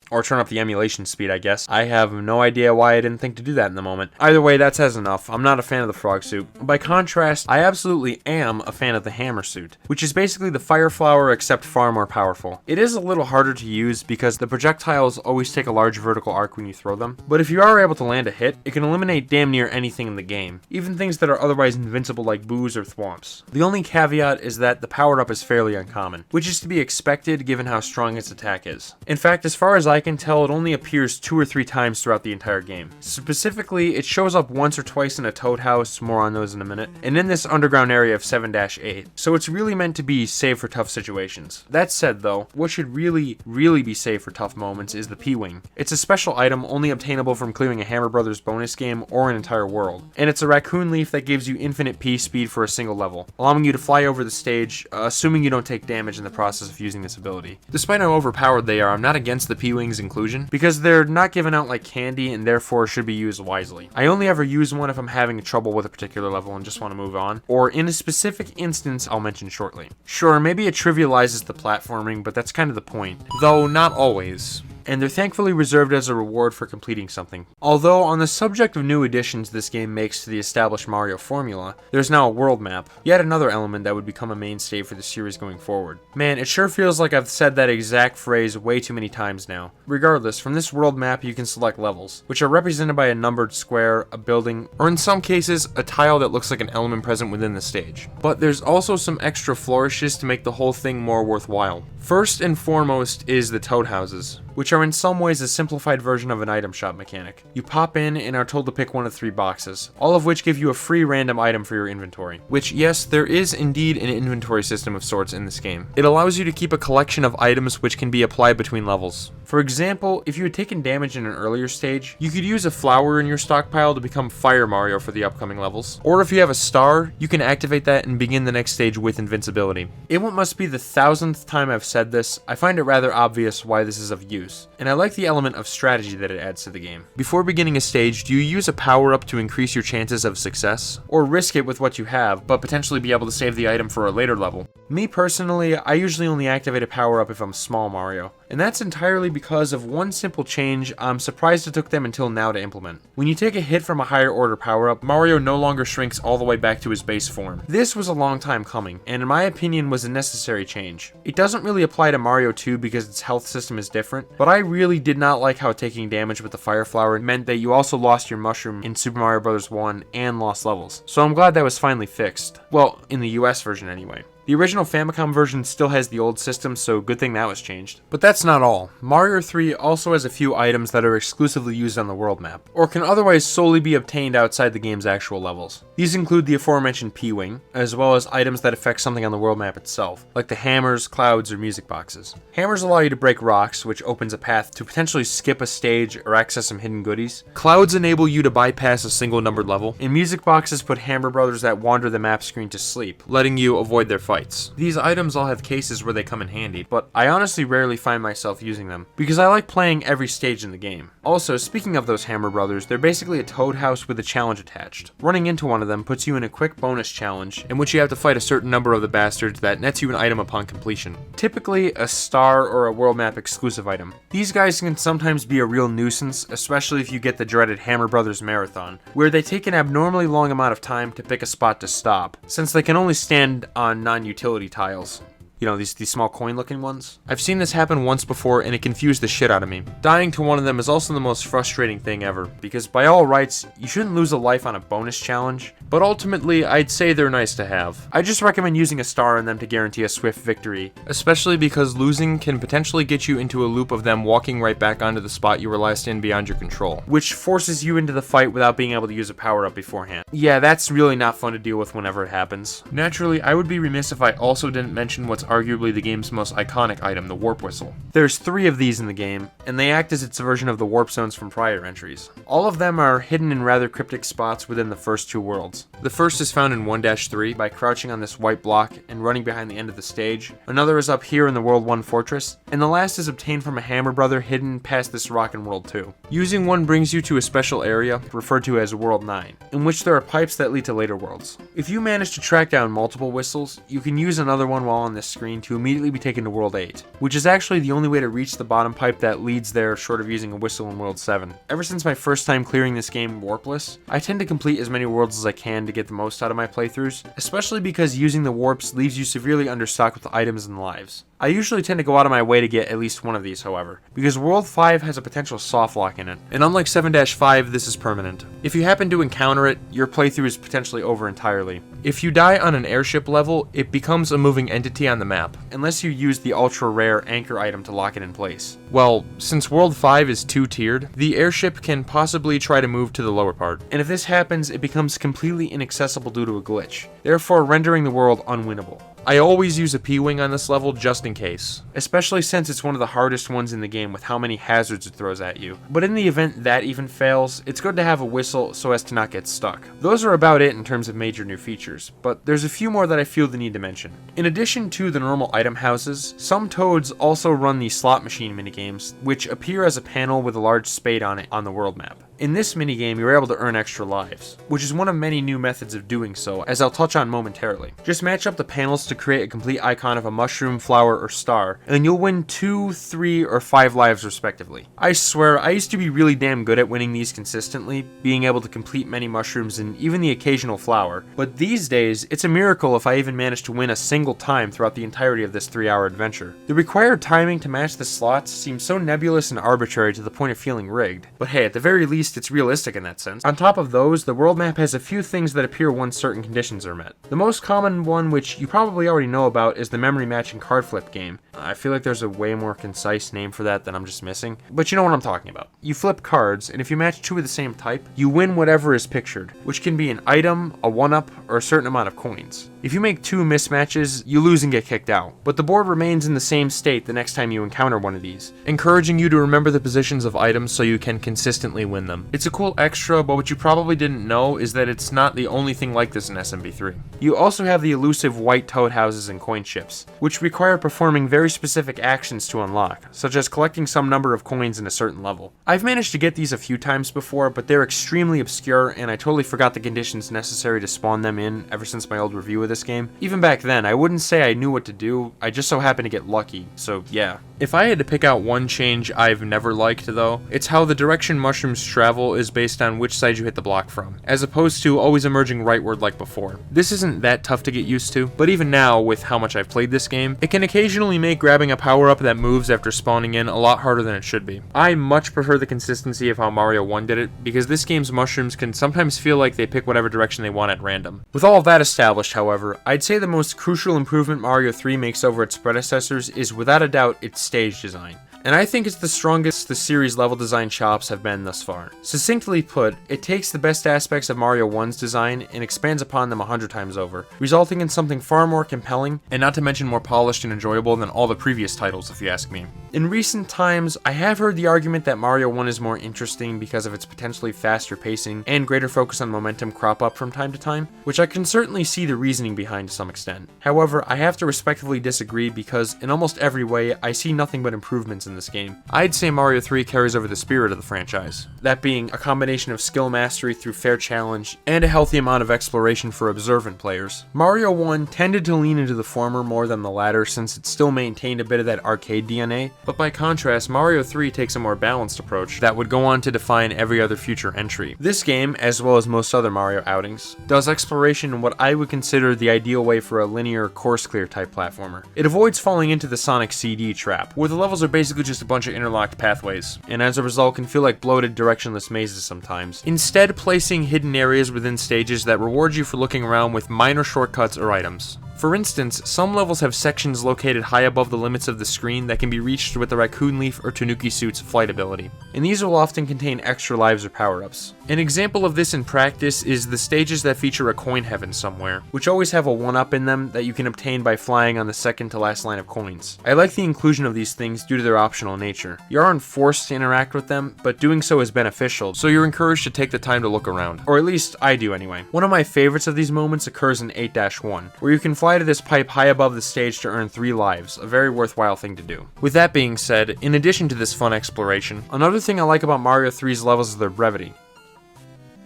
Or turn up the emulation speed, I guess. I have no idea why I didn't think to do that in the moment. Either way, that says enough. I'm not a fan of the frog suit. By contrast, I absolutely am a fan of the hammer suit, which is basically the fire flower except far more powerful. It is a little harder to use because the projectiles always take a large vertical arc when you throw them, but if you are able to land a hit, it can eliminate damn near anything in the game, even things that are otherwise invincible like boos or thwomps. The only caveat is that the power-up is fairly uncommon, which is to be expected given how strong its attack is. In fact, as far as I can tell, it only appears 2 or 3 times throughout the entire game. Specifically, it shows up once or twice in a Toad house, more on those in a minute, and in this underground area of 7-8, so it's really meant to be saved for tough situations. That said though, what should really be saved for tough moments is the P-Wing. It's a special item only obtainable from clearing a Hammer Brothers bonus game or an entire world, and it's a raccoon leaf that gives you infinite P speed for a single level, allowing you to fly over the stage, assuming you don't take damage in the process of using this ability. Despite how overpowered they are, I'm not against the P-Wing's inclusion, because they're not given out like candy and therefore should be used wisely. I only ever use one if I'm having trouble with a particular level and just want to move on, or in a specific instance I'll mention shortly. Sure, maybe it trivializes the platforming, but that's kind of the point. Though not always. And they're thankfully reserved as a reward for completing something. Although, on the subject of new additions this game makes to the established Mario formula, there's now a world map, yet another element that would become a mainstay for the series going forward. Man, it sure feels like I've said that exact phrase way too many times now. Regardless, from this world map you can select levels, which are represented by a numbered square, a building, or in some cases, a tile that looks like an element present within the stage. But there's also some extra flourishes to make the whole thing more worthwhile. First and foremost is the Toad houses, which are in some ways a simplified version of an item shop mechanic. You pop in and are told to pick one of 3 boxes, all of which give you a free random item for your inventory. Which, yes, there is indeed an inventory system of sorts in this game. It allows you to keep a collection of items which can be applied between levels. For example, if you had taken damage in an earlier stage, you could use a flower in your stockpile to become Fire Mario for the upcoming levels. Or if you have a star, you can activate that and begin the next stage with invincibility. In what must be the 1000th time I've said this, I find it rather obvious why this is of use, and I like the element of strategy that it adds to the game. Before beginning a stage, do you use a power-up to increase your chances of success? Or risk it with what you have, but potentially be able to save the item for a later level? Me personally, I usually only activate a power-up if I'm Small Mario, and that's entirely because of one simple change I'm surprised it took them until now to implement. When you take a hit from a higher order power-up, Mario no longer shrinks all the way back to his base form. This was a long time coming, and in my opinion was a necessary change. It doesn't really apply to Mario 2 because its health system is different, but I really did not like how taking damage with the Fire Flower meant that you also lost your mushroom in Super Mario Bros. 1 and lost levels, so I'm glad that was finally fixed. Well, in the US version anyway. The The original Famicom version still has the old system, so good thing that was changed. But that's not all. Mario 3 also has a few items that are exclusively used on the world map, or can otherwise solely be obtained outside the game's actual levels. These include the aforementioned P-Wing, as well as items that affect something on the world map itself, like the hammers, clouds, or music boxes. Hammers allow you to break rocks, which opens a path to potentially skip a stage or access some hidden goodies. Clouds enable you to bypass a single numbered level, and music boxes put Hammer Brothers that wander the map screen to sleep, letting you avoid their fights. These items all have cases where they come in handy, but I honestly rarely find myself using them, because I like playing every stage in the game. Also, speaking of those Hammer Brothers, they're basically a toad house with a challenge attached. Running into one of them puts you in a quick bonus challenge, in which you have to fight a certain number of the bastards that nets you an item upon completion. Typically, a star or a world map exclusive item. These guys can sometimes be a real nuisance, especially if you get the dreaded Hammer Brothers Marathon, where they take an abnormally long amount of time to pick a spot to stop, since they can only stand on non-utility tiles. You know, these small coin looking ones. I've seen this happen once before and it confused the shit out of me. Dying to one of them is also the most frustrating thing ever, because by all rights, you shouldn't lose a life on a bonus challenge, but ultimately, I'd say they're nice to have. I just recommend using a star on them to guarantee a swift victory, especially because losing can potentially get you into a loop of them walking right back onto the spot you were last in beyond your control, which forces you into the fight without being able to use a power-up beforehand. Yeah, that's really not fun to deal with whenever it happens. Naturally, I would be remiss if I also didn't mention what's arguably the game's most iconic item, the warp whistle. There's 3 of these in the game, and they act as its version of the warp zones from prior entries. All of them are hidden in rather cryptic spots within the first 2 worlds. The first is found in 1-3 by crouching on this white block and running behind the end of the stage. Another is up here in the World 1 fortress, and the last is obtained from a Hammer Brother hidden past this rock in World 2. Using one brings you to a special area, referred to as World 9, in which there are pipes that lead to later worlds. If you manage to track down multiple whistles, you can use another one while on this screen to immediately be taken to World 8, which is actually the only way to reach the bottom pipe that leads there short of using a whistle in World 7. Ever since my first time clearing this game warpless, I tend to complete as many worlds as I can to get the most out of my playthroughs, especially because using the warps leaves you severely understocked with items and lives. I usually tend to go out of my way to get at least one of these, however, because World 5 has a potential soft lock in it, and unlike 7-5, this is permanent. If you happen to encounter it, your playthrough is potentially over entirely. If you die on an airship level, it becomes a moving entity on the map, unless you use the ultra-rare anchor item to lock it in place. Well, since World 5 is 2-tiered, the airship can possibly try to move to the lower part, and if this happens, it becomes completely inaccessible due to a glitch, therefore rendering the world unwinnable. I always use a P-Wing on this level just in case, especially since it's one of the hardest ones in the game with how many hazards it throws at you. But in the event that even fails, it's good to have a whistle so as to not get stuck. Those are about it in terms of major new features, but there's a few more that I feel the need to mention. In addition to the normal item houses, some Toads also run the slot machine minigames, which appear as a panel with a large spade on it on the world map. In this minigame, you're able to earn extra lives, which is one of many new methods of doing so, as I'll touch on momentarily. Just match up the panels to create a complete icon of a mushroom, flower, or star, and you'll win 2, 3, or 5 lives respectively. I swear, I used to be really damn good at winning these consistently, being able to complete many mushrooms and even the occasional flower, but these days, it's a miracle if I even manage to win a single time throughout the entirety of this 3-hour adventure. The required timing to match the slots seems so nebulous and arbitrary to the point of feeling rigged, but hey, at the very least, it's realistic in that sense. On top of those, the world map has a few things that appear once certain conditions are met. The most common one, which you probably already know about, is the memory matching card flip game. I feel like there's a way more concise name for that I'm just missing, but you know what I'm talking about. You flip cards, and if you match 2 of the same type, you win whatever is pictured, which can be an item, a 1-up, or a certain amount of coins. If you make 2 mismatches, you lose and get kicked out, but the board remains in the same state the next time you encounter one of these, encouraging you to remember the positions of items so you can consistently win them. It's a cool extra, but what you probably didn't know is that it's not the only thing like this in SMB3. You also have the elusive white toad houses and coin ships, which require performing very specific actions to unlock, such as collecting some number of coins in a certain level. I've managed to get these a few times before, but they're extremely obscure, and I totally forgot the conditions necessary to spawn them in ever since my old review of this game. Even back then, I wouldn't say I knew what to do, I just so happened to get lucky, so yeah. If I had to pick out one change I've never liked though, it's how the direction mushrooms travel is based on which side you hit the block from, as opposed to always emerging rightward like before. This isn't that tough to get used to, but even now, with how much I've played this game, it can occasionally make grabbing a power-up that moves after spawning in a lot harder than it should be. I much prefer the consistency of how Mario 1 did it, because this game's mushrooms can sometimes feel like they pick whatever direction they want at random. With all of that established, however, I'd say the most crucial improvement Mario 3 makes over its predecessors is without a doubt its stage design. And I think it's the strongest the series' level design chops have been thus far. Succinctly put, it takes the best aspects of Mario 1's design and expands upon them 100 times over, resulting in something far more compelling, and not to mention more polished and enjoyable than all the previous titles if you ask me. In recent times, I have heard the argument that Mario 1 is more interesting because of its potentially faster pacing and greater focus on momentum crop up from time to time, which I can certainly see the reasoning behind to some extent. However, I have to respectfully disagree because in almost every way, I see nothing but improvements in this game. I'd say Mario 3 carries over the spirit of the franchise, that being a combination of skill mastery through fair challenge and a healthy amount of exploration for observant players. Mario 1 tended to lean into the former more than the latter since it still maintained a bit of that arcade DNA, but by contrast, Mario 3 takes a more balanced approach that would go on to define every other future entry. This game, as well as most other Mario outings, does exploration in what I would consider the ideal way for a linear course clear type platformer. It avoids falling into the Sonic CD trap, where the levels are basically just a bunch of interlocked pathways, and as a result can feel like bloated directionless mazes sometimes. Instead, placing hidden areas within stages that reward you for looking around with minor shortcuts or items. For instance, some levels have sections located high above the limits of the screen that can be reached with the Raccoon Leaf or Tanuki Suit's flight ability, and these will often contain extra lives or power-ups. An example of this in practice is the stages that feature a coin heaven somewhere, which always have a 1-up in them that you can obtain by flying on the second to last line of coins. I like the inclusion of these things due to their optional nature. You aren't forced to interact with them, but doing so is beneficial, so you're encouraged to take the time to look around, or at least I do anyway. One of my favorites of these moments occurs in 8-1, where you can fly to this pipe high above the stage to earn 3 lives, a very worthwhile thing to do. With that being said, in addition to this fun exploration, another thing I like about Mario 3's levels is their brevity.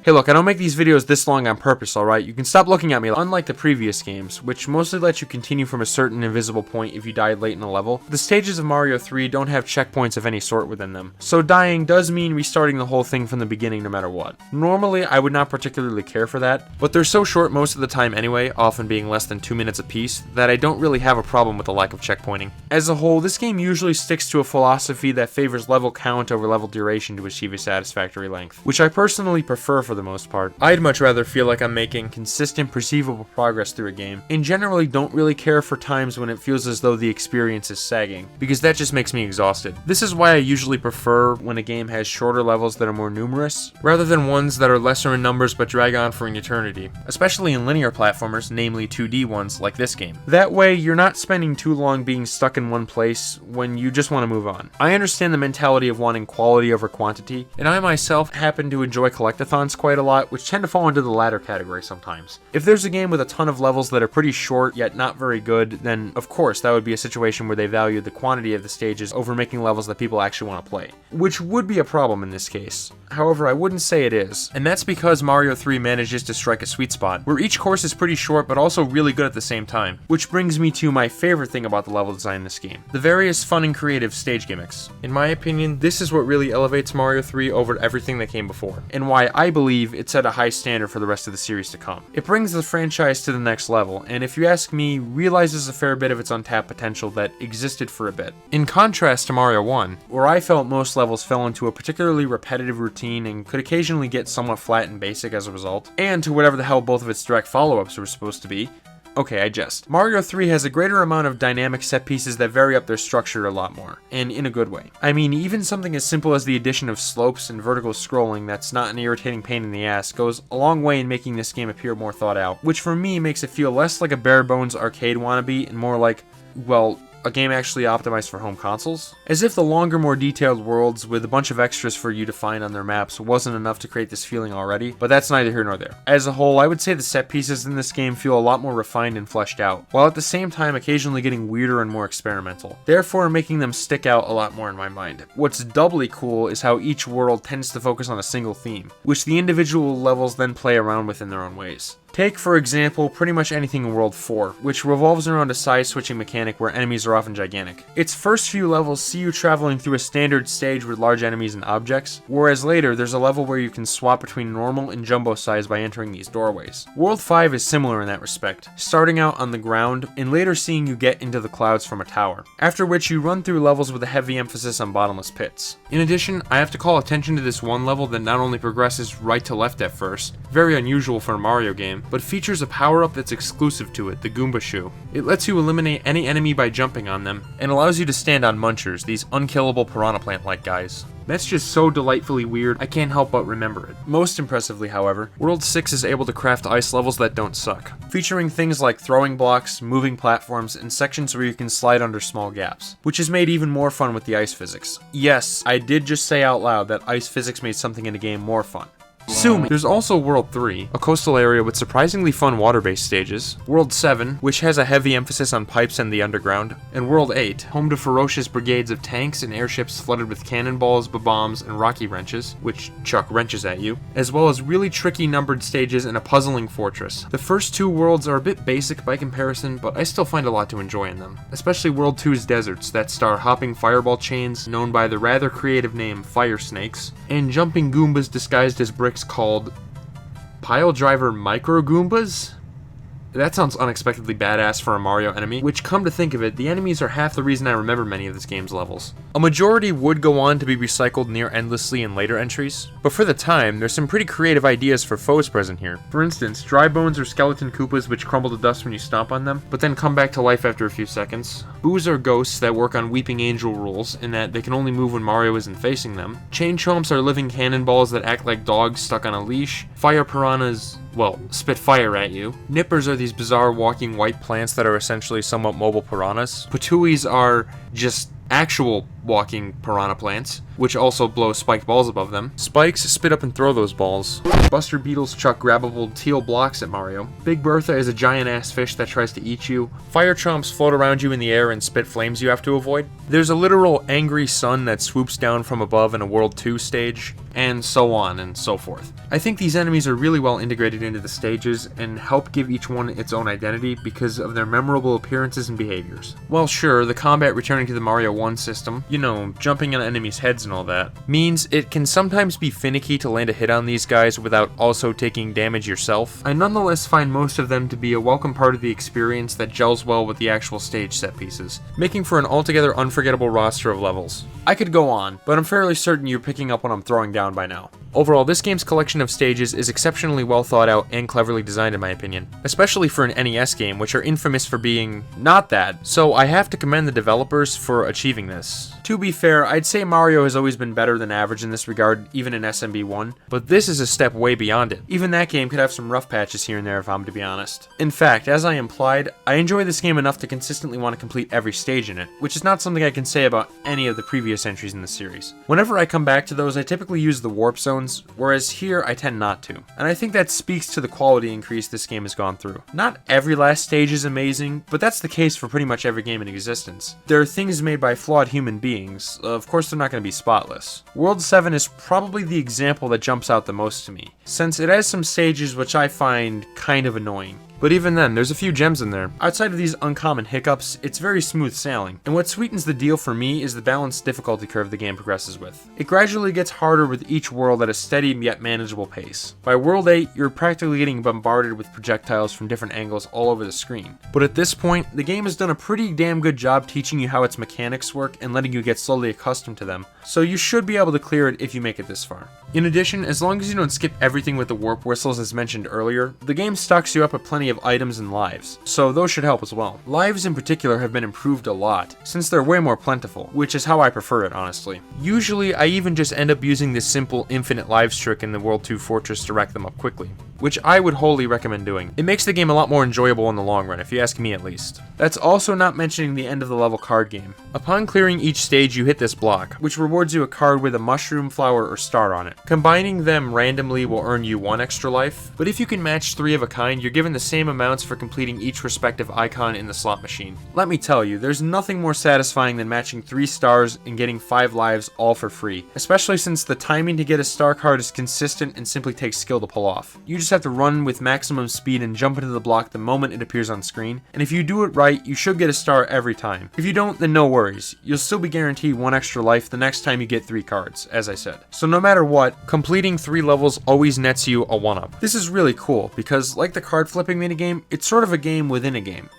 Hey look, I don't make these videos this long on purpose, alright? You can stop looking at me. Unlike the previous games, which mostly let you continue from a certain invisible point if you died late in a level, the stages of Mario 3 don't have checkpoints of any sort within them, so dying does mean restarting the whole thing from the beginning no matter what. Normally, I would not particularly care for that, but they're so short most of the time anyway, often being less than 2 minutes apiece, that I don't really have a problem with the lack of checkpointing. As a whole, this game usually sticks to a philosophy that favors level count over level duration to achieve a satisfactory length, which I personally prefer for the most part. I'd much rather feel like I'm making consistent, perceivable progress through a game, and generally don't really care for times when it feels as though the experience is sagging, because that just makes me exhausted. This is why I usually prefer when a game has shorter levels that are more numerous, rather than ones that are lesser in numbers but drag on for an eternity, especially in linear platformers, namely 2D ones like this game. That way, you're not spending too long being stuck in one place when you just want to move on. I understand the mentality of wanting quality over quantity, and I myself happen to enjoy collectathons quite a lot, which tend to fall into the latter category sometimes. If there's a game with a ton of levels that are pretty short yet not very good, then of course that would be a situation where they value the quantity of the stages over making levels that people actually want to play, which would be a problem in this case. However, I wouldn't say it is, and that's because Mario 3 manages to strike a sweet spot, where each course is pretty short but also really good at the same time, which brings me to my favorite thing about the level design in this game, the various fun and creative stage gimmicks. In my opinion, this is what really elevates Mario 3 over everything that came before, and why I believe it set a high standard for the rest of the series to come. It brings the franchise to the next level, and if you ask me, realizes a fair bit of its untapped potential that existed for a bit. In contrast to Mario 1, where I felt most levels fell into a particularly repetitive routine and could occasionally get somewhat flat and basic as a result, and to whatever the hell both of its direct follow-ups were supposed to be. Okay, I jest. Mario 3 has a greater amount of dynamic set pieces that vary up their structure a lot more, and in a good way. I mean, even something as simple as the addition of slopes and vertical scrolling that's not an irritating pain in the ass goes a long way in making this game appear more thought out, which for me makes it feel less like a bare bones arcade wannabe and more like, well, a game actually optimized for home consoles? As if the longer, more detailed worlds with a bunch of extras for you to find on their maps wasn't enough to create this feeling already, but that's neither here nor there. As a whole, I would say the set pieces in this game feel a lot more refined and fleshed out, while at the same time occasionally getting weirder and more experimental, therefore making them stick out a lot more in my mind. What's doubly cool is how each world tends to focus on a single theme, which the individual levels then play around with in their own ways. Take, for example, pretty much anything in World 4, which revolves around a size-switching mechanic where enemies are often gigantic. Its first few levels see you traveling through a standard stage with large enemies and objects, whereas later there's a level where you can swap between normal and jumbo size by entering these doorways. World 5 is similar in that respect, starting out on the ground and later seeing you get into the clouds from a tower, after which you run through levels with a heavy emphasis on bottomless pits. In addition, I have to call attention to this one level that not only progresses right to left at first, very unusual for a Mario game, but features a power-up that's exclusive to it, the Goomba Shoe. It lets you eliminate any enemy by jumping on them, and allows you to stand on munchers, these unkillable piranha plant-like guys. That's just so delightfully weird, I can't help but remember it. Most impressively, however, World 6 is able to craft ice levels that don't suck, featuring things like throwing blocks, moving platforms, and sections where you can slide under small gaps, which is made even more fun with the ice physics. Yes, I did just say out loud that ice physics made something in the game more fun. Sue me. There's also World 3, a coastal area with surprisingly fun water-based stages, World 7, which has a heavy emphasis on pipes and the underground, and World 8, home to ferocious brigades of tanks and airships flooded with cannonballs, bombs, and rocky wrenches, which chuck wrenches at you, as well as really tricky numbered stages and a puzzling fortress. The first two worlds are a bit basic by comparison, but I still find a lot to enjoy in them, especially World 2's deserts that star hopping fireball chains known by the rather creative name Fire Snakes, and jumping Goombas disguised as bricks called Pile Driver Micro Goombas? That sounds unexpectedly badass for a Mario enemy, which, come to think of it, the enemies are half the reason I remember many of this game's levels. A majority would go on to be recycled near endlessly in later entries, but for the time, there's some pretty creative ideas for foes present here. For instance, dry bones or skeleton Koopas which crumble to dust when you stomp on them, but then come back to life after a few seconds. Boos are ghosts that work on Weeping Angel rules, in that they can only move when Mario isn't facing them. Chain chomps are living cannonballs that act like dogs stuck on a leash. Fire piranhas, well, spit fire at you. Nippers are these bizarre walking white plants that are essentially somewhat mobile piranhas. Patuis are just actual walking piranha plants, which also blow spiked balls above them. Spikes spit up and throw those balls. Buster Beetles chuck grabbable teal blocks at Mario. Big Bertha is a giant-ass fish that tries to eat you. Fire chomps float around you in the air and spit flames you have to avoid. There's a literal angry sun that swoops down from above in a World 2 stage, and so on and so forth. I think these enemies are really well integrated into the stages and help give each one its own identity because of their memorable appearances and behaviors. Well, sure, the combat returning to the Mario 1 system, you know, jumping on enemies' heads and all that, means it can sometimes be finicky to land a hit on these guys without also taking damage yourself. I nonetheless find most of them to be a welcome part of the experience that gels well with the actual stage set pieces, making for an altogether unforgettable roster of levels. I could go on, but I'm fairly certain you're picking up what I'm throwing down by now. Overall, this game's collection of stages is exceptionally well thought out and cleverly designed in my opinion, especially for an NES game, which are infamous for being not that, so I have to commend the developers for achieving this. To be fair, I'd say Mario has always been better than average in this regard, even in SMB1, but this is a step way beyond it. Even that game could have some rough patches here and there if I'm to be honest. In fact, as I implied, I enjoy this game enough to consistently want to complete every stage in it, which is not something I can say about any of the previous entries in the series. Whenever I come back to those, I typically use the warp zones, whereas here I tend not to. And I think that speaks to the quality increase this game has gone through. Not every last stage is amazing, but that's the case for pretty much every game in existence. There are things made by flawed human beings. Of course they're not going to be spotless. World 7 is probably the example that jumps out the most to me, since it has some stages which I find kind of annoying. But even then, there's a few gems in there. Outside of these uncommon hiccups, it's very smooth sailing. And what sweetens the deal for me is the balanced difficulty curve the game progresses with. It gradually gets harder with each world at a steady yet manageable pace. By World 8, you're practically getting bombarded with projectiles from different angles all over the screen. But at this point, the game has done a pretty damn good job teaching you how its mechanics work and letting you get slowly accustomed to them, so you should be able to clear it if you make it this far. In addition, as long as you don't skip everything with the warp whistles as mentioned earlier, the game stocks you up with plenty of items and lives, so those should help as well. Lives in particular have been improved a lot, since they're way more plentiful, which is how I prefer it honestly. Usually I even just end up using this simple infinite lives trick in the World 2 Fortress to rack them up quickly, which I would wholly recommend doing. It makes the game a lot more enjoyable in the long run, if you ask me at least. That's also not mentioning the end of the level card game. Upon clearing each stage you hit this block, which rewards you a card with a mushroom, flower, or star on it. Combining them randomly will earn you 1 extra life, but if you can match 3 of a kind, you're given the same amounts for completing each respective icon in the slot machine. Let me tell you, there's nothing more satisfying than matching 3 stars and getting 5 lives all for free, especially since the timing to get a star card is consistent and simply takes skill to pull off. You just just have to run with maximum speed and jump into the block the moment it appears on screen, and if you do it right, you should get a star every time. If you don't, then no worries. You'll still be guaranteed 1 extra life the next time you get 3 cards, as I said. So no matter what, completing 3 levels always nets you a 1-up. This is really cool, because like the card flipping minigame, it's sort of a game within a game.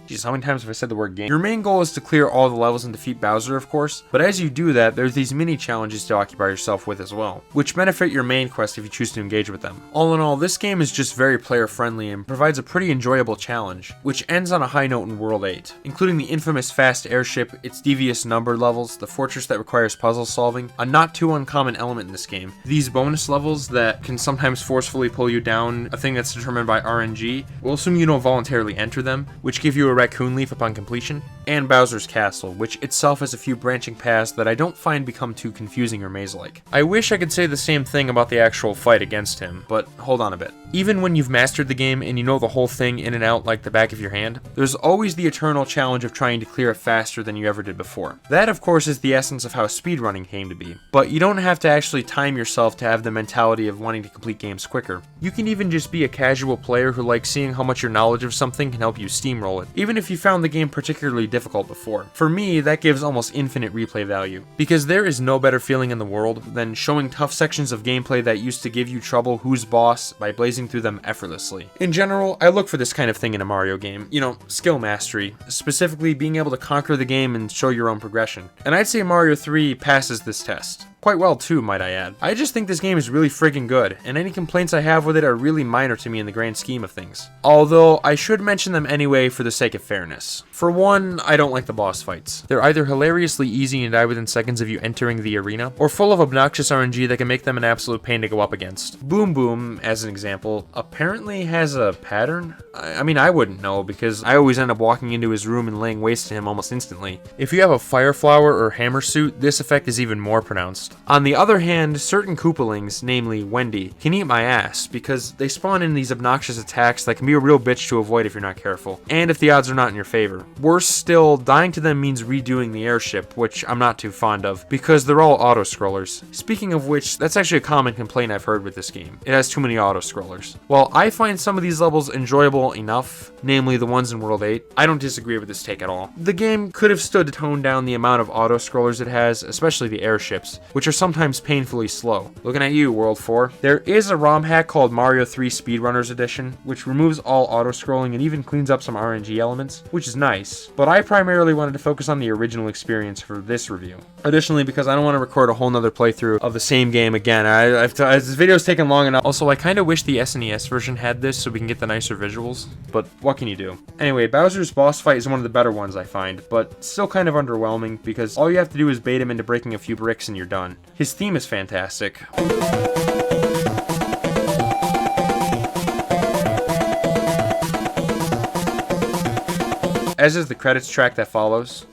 Jeez, how many times have I said the word game? Your main goal is to clear all the levels and defeat Bowser, of course, but as you do that, there's these mini challenges to occupy yourself with as well, which benefit your main quest if you choose to engage with them. All in all, this game is just very player friendly and provides a pretty enjoyable challenge, which ends on a high note in World 8, including the infamous fast airship, its devious numbered levels, the fortress that requires puzzle solving, a not too uncommon element in this game, these bonus levels that can sometimes forcefully pull you down, a thing that's determined by RNG, we'll assume you don't voluntarily enter them, which give you a raccoon leaf upon completion, and Bowser's Castle, which itself has a few branching paths that I don't find become too confusing or maze-like. I wish I could say the same thing about the actual fight against him, but hold on a bit. Even when you've mastered the game and you know the whole thing in and out like the back of your hand, there's always the eternal challenge of trying to clear it faster than you ever did before. That, of course, is the essence of how speedrunning came to be, but you don't have to actually time yourself to have the mentality of wanting to complete games quicker. You can even just be a casual player who likes seeing how much your knowledge of something can help you steamroll it, even if you found the game particularly difficult before. For me, that gives almost infinite replay value, because there is no better feeling in the world than showing tough sections of gameplay that used to give you trouble who's boss by blazing through them effortlessly. In general, I look for this kind of thing in a Mario game, you know, skill mastery, specifically being able to conquer the game and show your own progression. And I'd say Mario 3 passes this test. Quite well too, might I add. I just think this game is really friggin' good, and any complaints I have with it are really minor to me in the grand scheme of things. Although, I should mention them anyway for the sake of fairness. For one, I don't like the boss fights. They're either hilariously easy and die within seconds of you entering the arena, or full of obnoxious RNG that can make them an absolute pain to go up against. Boom Boom, as an example, apparently has a pattern? I mean, I wouldn't know, because I always end up walking into his room and laying waste to him almost instantly. If you have a Fire Flower or Hammer suit, this effect is even more pronounced. On the other hand, certain Koopalings, namely Wendy, can eat my ass because they spawn in these obnoxious attacks that can be a real bitch to avoid if you're not careful, and if the odds are not in your favor. Worse still, dying to them means redoing the airship, which I'm not too fond of, because they're all auto-scrollers. Speaking of which, that's actually a common complaint I've heard with this game. It has too many auto-scrollers. While I find some of these levels enjoyable enough, namely the ones in World 8, I don't disagree with this take at all. The game could have stood to tone down the amount of auto-scrollers it has, especially the airships, which are sometimes painfully slow. Looking at you, World 4. There is a ROM hack called Mario 3 Speedrunners Edition, which removes all auto-scrolling and even cleans up some RNG elements, which is nice, but I primarily wanted to focus on the original experience for this review. Additionally, because I don't want to record a whole nother playthrough of the same game again. This video's taken long enough. Also, I kind of wish the SNES version had this so we can get the nicer visuals, but what can you do? Anyway, Bowser's boss fight is one of the better ones I find, but still kind of underwhelming because all you have to do is bait him into breaking a few bricks and you're done. His theme is fantastic. As is the credits track that follows.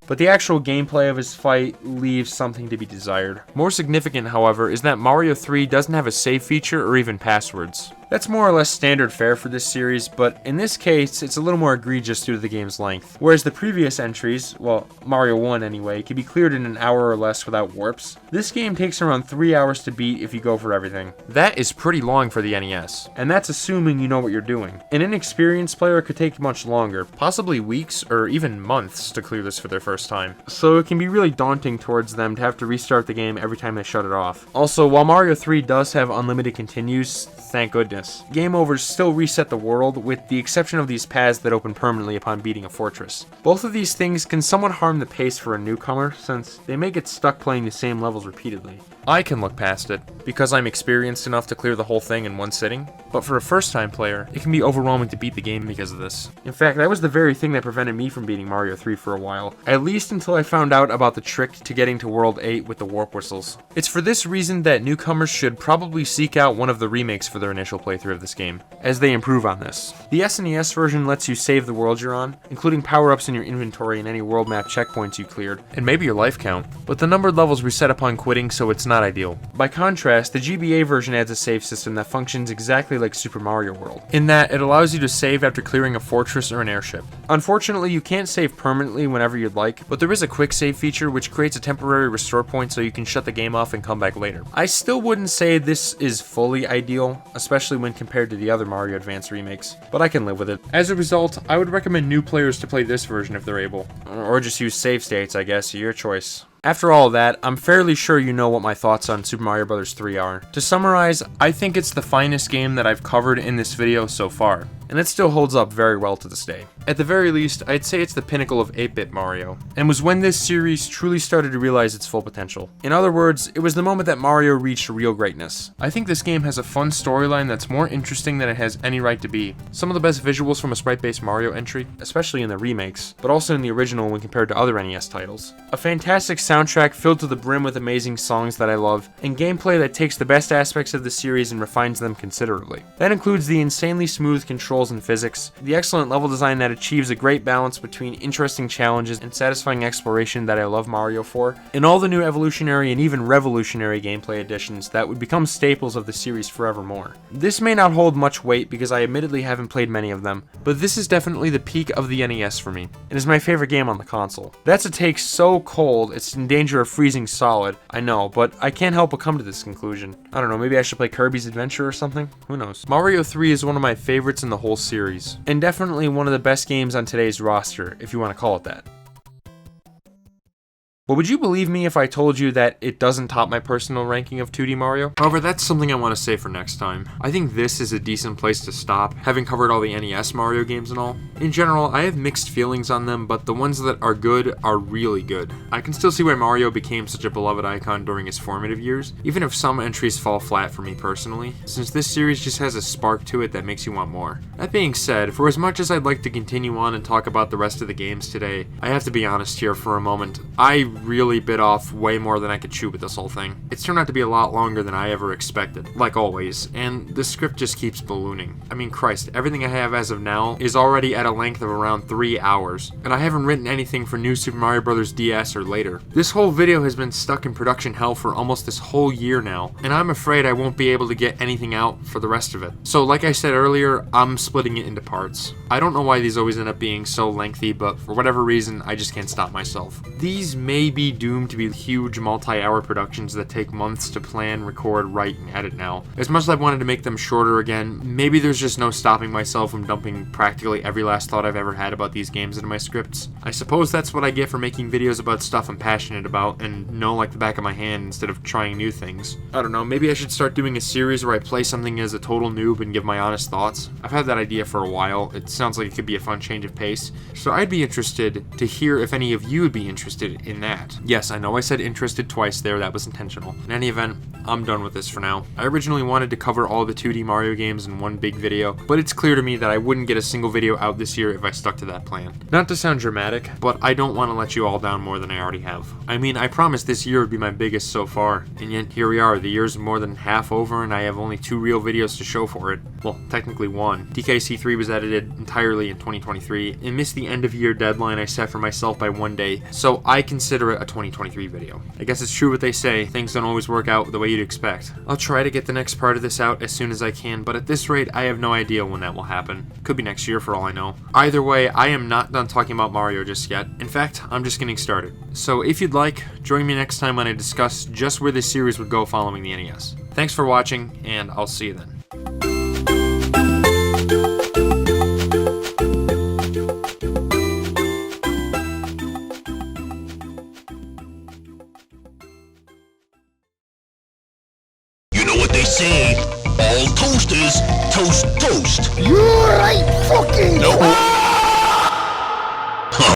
But the actual gameplay of his fight leaves something to be desired. More significant, however, is that Mario 3 doesn't have a save feature or even passwords. That's more or less standard fare for this series, but in this case, it's a little more egregious due to the game's length. Whereas the previous entries, well, Mario 1 anyway, can be cleared in an hour or less without warps, this game takes around 3 hours to beat if you go for everything. That is pretty long for the NES, and that's assuming you know what you're doing. An inexperienced player could take much longer, possibly weeks or even months to clear this for their first time. So it can be really daunting towards them to have to restart the game every time they shut it off. Also, while Mario 3 does have unlimited continues, thank goodness, game overs still reset the world, with the exception of these paths that open permanently upon beating a fortress. Both of these things can somewhat harm the pace for a newcomer, since they may get stuck playing the same levels repeatedly. I can look past it, because I'm experienced enough to clear the whole thing in one sitting, but for a first-time player, it can be overwhelming to beat the game because of this. In fact, that was the very thing that prevented me from beating Mario 3 for a while, at least until I found out about the trick to getting to World 8 with the warp whistles. It's for this reason that newcomers should probably seek out one of the remakes for for their initial playthrough of this game, as they improve on this. The SNES version lets you save the world you're on, including power-ups in your inventory and any world map checkpoints you cleared, and maybe your life count, but the numbered levels reset upon quitting, so it's not ideal. By contrast, the GBA version adds a save system that functions exactly like Super Mario World, in that it allows you to save after clearing a fortress or an airship. Unfortunately, you can't save permanently whenever you'd like, but there is a quick save feature which creates a temporary restore point so you can shut the game off and come back later. I still wouldn't say this is fully ideal, especially when compared to the other Mario Advance remakes, but I can live with it. As a result, I would recommend new players to play this version if they're able, or just use save states, I guess, your choice. After all of that, I'm fairly sure you know what my thoughts on Super Mario Bros. 3 are. To summarize, I think it's the finest game that I've covered in this video so far, and it still holds up very well to this day. At the very least, I'd say it's the pinnacle of 8-bit Mario, and was when this series truly started to realize its full potential. In other words, it was the moment that Mario reached real greatness. I think this game has a fun storyline that's more interesting than it has any right to be. Some of the best visuals from a sprite-based Mario entry, especially in the remakes, but also in the original when compared to other NES titles. A fantastic soundtrack filled to the brim with amazing songs that I love, and gameplay that takes the best aspects of the series and refines them considerably. That includes the insanely smooth controls and physics, the excellent level design that achieves a great balance between interesting challenges and satisfying exploration that I love Mario for, and all the new evolutionary and even revolutionary gameplay additions that would become staples of the series forevermore. This may not hold much weight because I admittedly haven't played many of them, but this is definitely the peak of the NES for me, and is my favorite game on the console. That's a take so cold, it's in danger of freezing solid, I know, but I can't help but come to this conclusion. I don't know, maybe I should play Kirby's Adventure or something? Who knows? Mario 3 is one of my favorites in the whole series, and definitely one of the best games on today's roster, if you want to call it that. But would you believe me if I told you that it doesn't top my personal ranking of 2D Mario? However, that's something I want to say for next time. I think this is a decent place to stop, having covered all the NES Mario games and all. In general, I have mixed feelings on them, but the ones that are good are really good. I can still see why Mario became such a beloved icon during his formative years, even if some entries fall flat for me personally, since this series just has a spark to it that makes you want more. That being said, for as much as I'd like to continue on and talk about the rest of the games today, I have to be honest here for a moment. I really bit off way more than I could chew with this whole thing. It's turned out to be a lot longer than I ever expected, like always, and the script just keeps ballooning. I mean, Christ, everything I have as of now is already at a length of around 3 hours, and I haven't written anything for New Super Mario Bros. DS or later. This whole video has been stuck in production hell for almost this whole year now, and I'm afraid I won't be able to get anything out for the rest of it. So like I said earlier, I'm splitting it into parts. I don't know why these always end up being so lengthy, but for whatever reason, I just can't stop myself. These may be doomed to be huge multi-hour productions that take months to plan, record, write, and edit now. As much as I've wanted to make them shorter again, maybe there's just no stopping myself from dumping practically every last thought I've ever had about these games into my scripts. I suppose that's what I get for making videos about stuff I'm passionate about and know like the back of my hand instead of trying new things. I don't know, maybe I should start doing a series where I play something as a total noob and give my honest thoughts. I've had that idea for a while. It sounds like it could be a fun change of pace, so I'd be interested to hear if any of you would be interested in that. Yes, I know I said interested twice there, that was intentional. In any event, I'm done with this for now. I originally wanted to cover all the 2D Mario games in one big video, but it's clear to me that I wouldn't get a single video out this year if I stuck to that plan. Not to sound dramatic, but I don't want to let you all down more than I already have. I mean, I promised this year would be my biggest so far, and yet here we are, the year's more than half over and I have only 2 real videos to show for it. Well, technically 1. DKC3 was edited entirely in 2023 and missed the end of year deadline I set for myself by 1 day, so I consider it a 2023 video. I guess it's true what they say, things don't always work out the way you'd expect. I'll try to get the next part of this out as soon as I can, but at this rate, I have no idea when that will happen. Could be next year for all I know. Either way, I am not done talking about Mario just yet. In fact, I'm just getting started. So if you'd like, join me next time when I discuss just where this series would go following the NES. Thanks for watching, and I'll see you then. They say all toasters toast toast. You're right fucking. Nope.